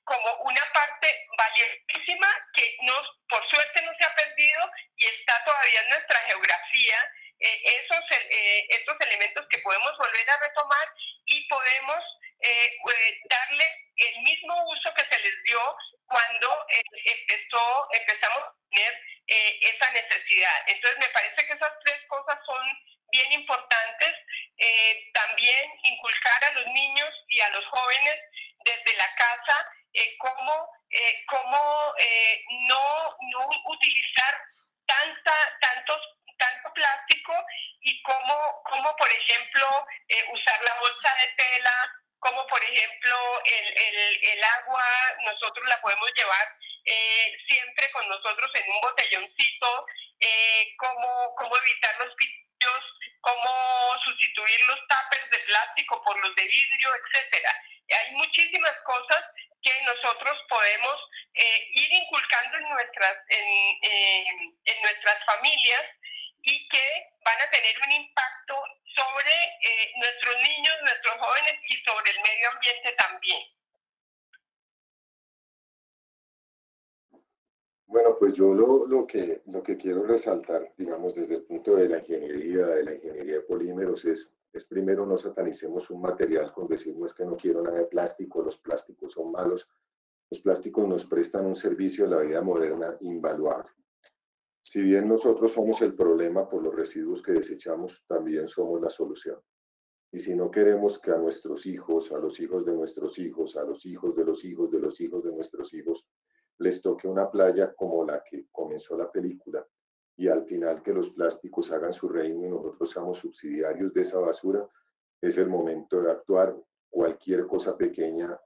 como una parte valiosísima que por suerte no se ha perdido y está todavía en nuestra geografía, estos elementos que podemos volver a retomar y podemos darle el mismo uso que se les dio cuando empezamos a tener esa necesidad. Entonces me parece que esas tres cosas son bien importantes. También inculcar a los niños y a los jóvenes desde la casa cómo no utilizar tanto plástico y cómo por ejemplo usar la bolsa de tela, como por ejemplo el agua nosotros la podemos llevar siempre con nosotros en un botelloncito, cómo evitar los pitillos, cómo sustituir los tuppers de plástico por los de vidrio, etcétera. Hay muchísimas cosas que nosotros podemos ir inculcando en nuestras familias y que van a tener un impacto sobre nuestros niños, nuestros jóvenes y sobre el medio ambiente también. Bueno, pues yo lo que quiero resaltar, digamos, desde el punto de la ingeniería de polímeros es primero no satanicemos un material con decir no es que no quiero nada de plástico, los plásticos son malos. Los plásticos nos prestan un servicio a la vida moderna invaluable. Si bien nosotros somos el problema por los residuos que desechamos, también somos la solución. Y si no queremos que a nuestros hijos, a los hijos de nuestros hijos, a los hijos de los hijos de los hijos de nuestros hijos, les toque una playa como la que comenzó la película, y al final que los plásticos hagan su reino y nosotros seamos subsidiarios de esa basura, es el momento de actuar. Cualquier cosa pequeña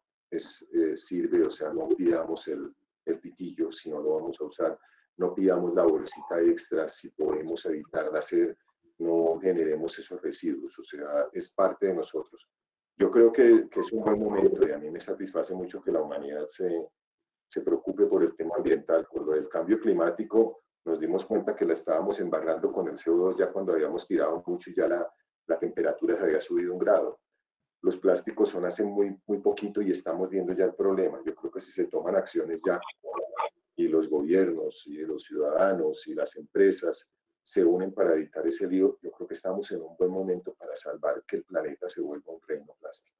sirve, o sea, no pidamos el pitillo si no lo vamos a usar, no pidamos la bolsita extra si podemos evitar de hacer, no generemos esos residuos, o sea, es parte de nosotros. Yo creo que es un buen momento y a mí me satisface mucho que la humanidad se preocupe por el tema ambiental. Con lo del cambio climático nos dimos cuenta que la estábamos embarrando con el CO2 ya cuando habíamos tirado mucho y ya la temperatura se había subido 1 grado. Los plásticos son hace muy poquito y estamos viendo ya el problema. Yo creo que si se toman acciones ya y los gobiernos y los ciudadanos y las empresas se unen para evitar ese lío, yo creo que estamos en un buen momento para salvar que el planeta se vuelva un reino plástico.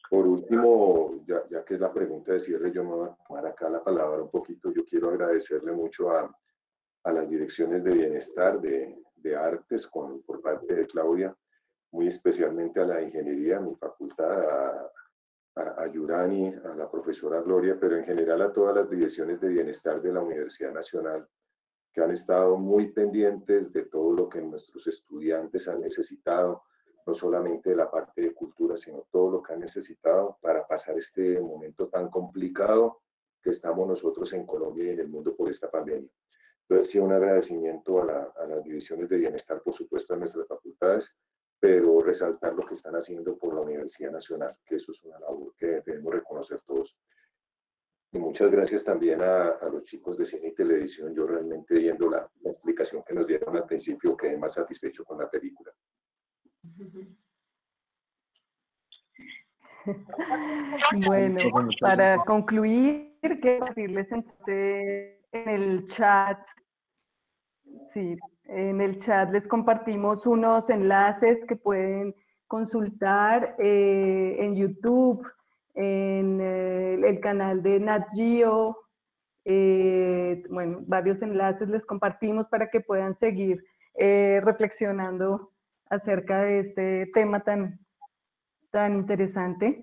Por último, ya que es la pregunta de cierre, yo me voy a tomar acá la palabra un poquito. Yo quiero agradecerle mucho a las direcciones de bienestar, de artes, por parte de Claudia, muy especialmente a la ingeniería, mi facultad, a Yurani, a la profesora Gloria, pero en general a todas las direcciones de bienestar de la Universidad Nacional, que han estado muy pendientes de todo lo que nuestros estudiantes han necesitado, no solamente de la parte de cultura, sino todo lo que han necesitado para pasar este momento tan complicado que estamos nosotros en Colombia y en el mundo por esta pandemia. Entonces, sí, un agradecimiento a las divisiones de bienestar, por supuesto, a nuestras facultades, pero resaltar lo que están haciendo por la Universidad Nacional, que eso es una labor que debemos reconocer todos. Y muchas gracias también a los chicos de cine y televisión. Yo realmente, viendo la explicación que nos dieron al principio, quedé más satisfecho con la película. Bueno, para concluir, quiero compartirles entonces en el chat. Sí, en el chat les compartimos unos enlaces que pueden consultar en YouTube, en el canal de Nat Geo. Bueno, varios enlaces les compartimos para que puedan seguir reflexionando acerca de este tema tan tan interesante.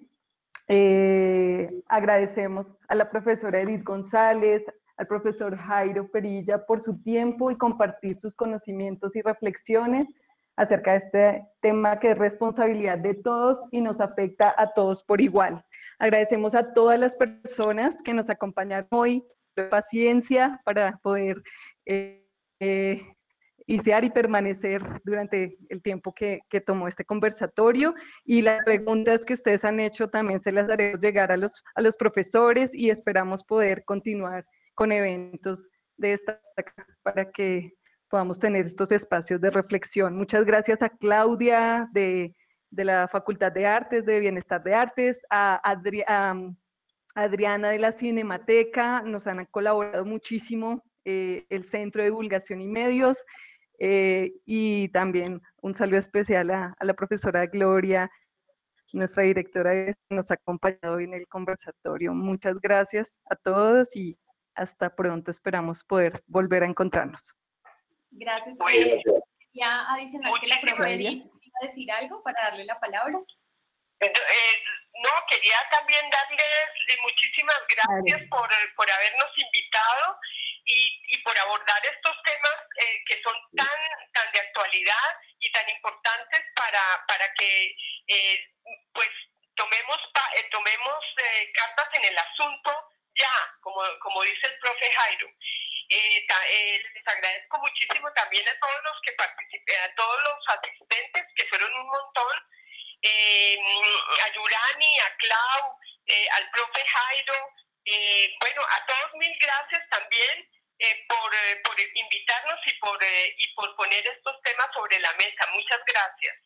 Agradecemos a la profesora Edith González, al profesor Jairo Perilla por su tiempo y compartir sus conocimientos y reflexiones acerca de este tema que es responsabilidad de todos y nos afecta a todos por igual. Agradecemos a todas las personas que nos acompañaron hoy, de paciencia para poder iniciar y permanecer durante el tiempo que tomó este conversatorio, y las preguntas que ustedes han hecho también se las haremos llegar a los profesores y esperamos poder continuar con eventos de esta para que podamos tener estos espacios de reflexión. Muchas gracias a Claudia de la Facultad de Artes, de Bienestar de Artes, a Adriana de la Cinemateca, nos han colaborado muchísimo, el Centro de Divulgación y Medios, y también un saludo especial a la profesora Gloria, nuestra directora, que nos ha acompañado hoy en el conversatorio. Muchas gracias a todos y hasta pronto, esperamos poder volver a encontrarnos. Gracias. Quería adicionar que la profe Edith iba a decir algo para darle la palabra. No, quería también darles muchísimas gracias por habernos invitado y por abordar estos temas que son tan de actualidad y tan importantes para que pues tomemos cartas en el asunto ya, como dice el profe Jairo. Les agradezco muchísimo también a todos los que participaron, a todos los asistentes, que fueron un montón, a Yurani, a Clau, al profe Jairo, bueno, a todos mil gracias también por invitarnos y por poner estos temas sobre la mesa. Muchas gracias.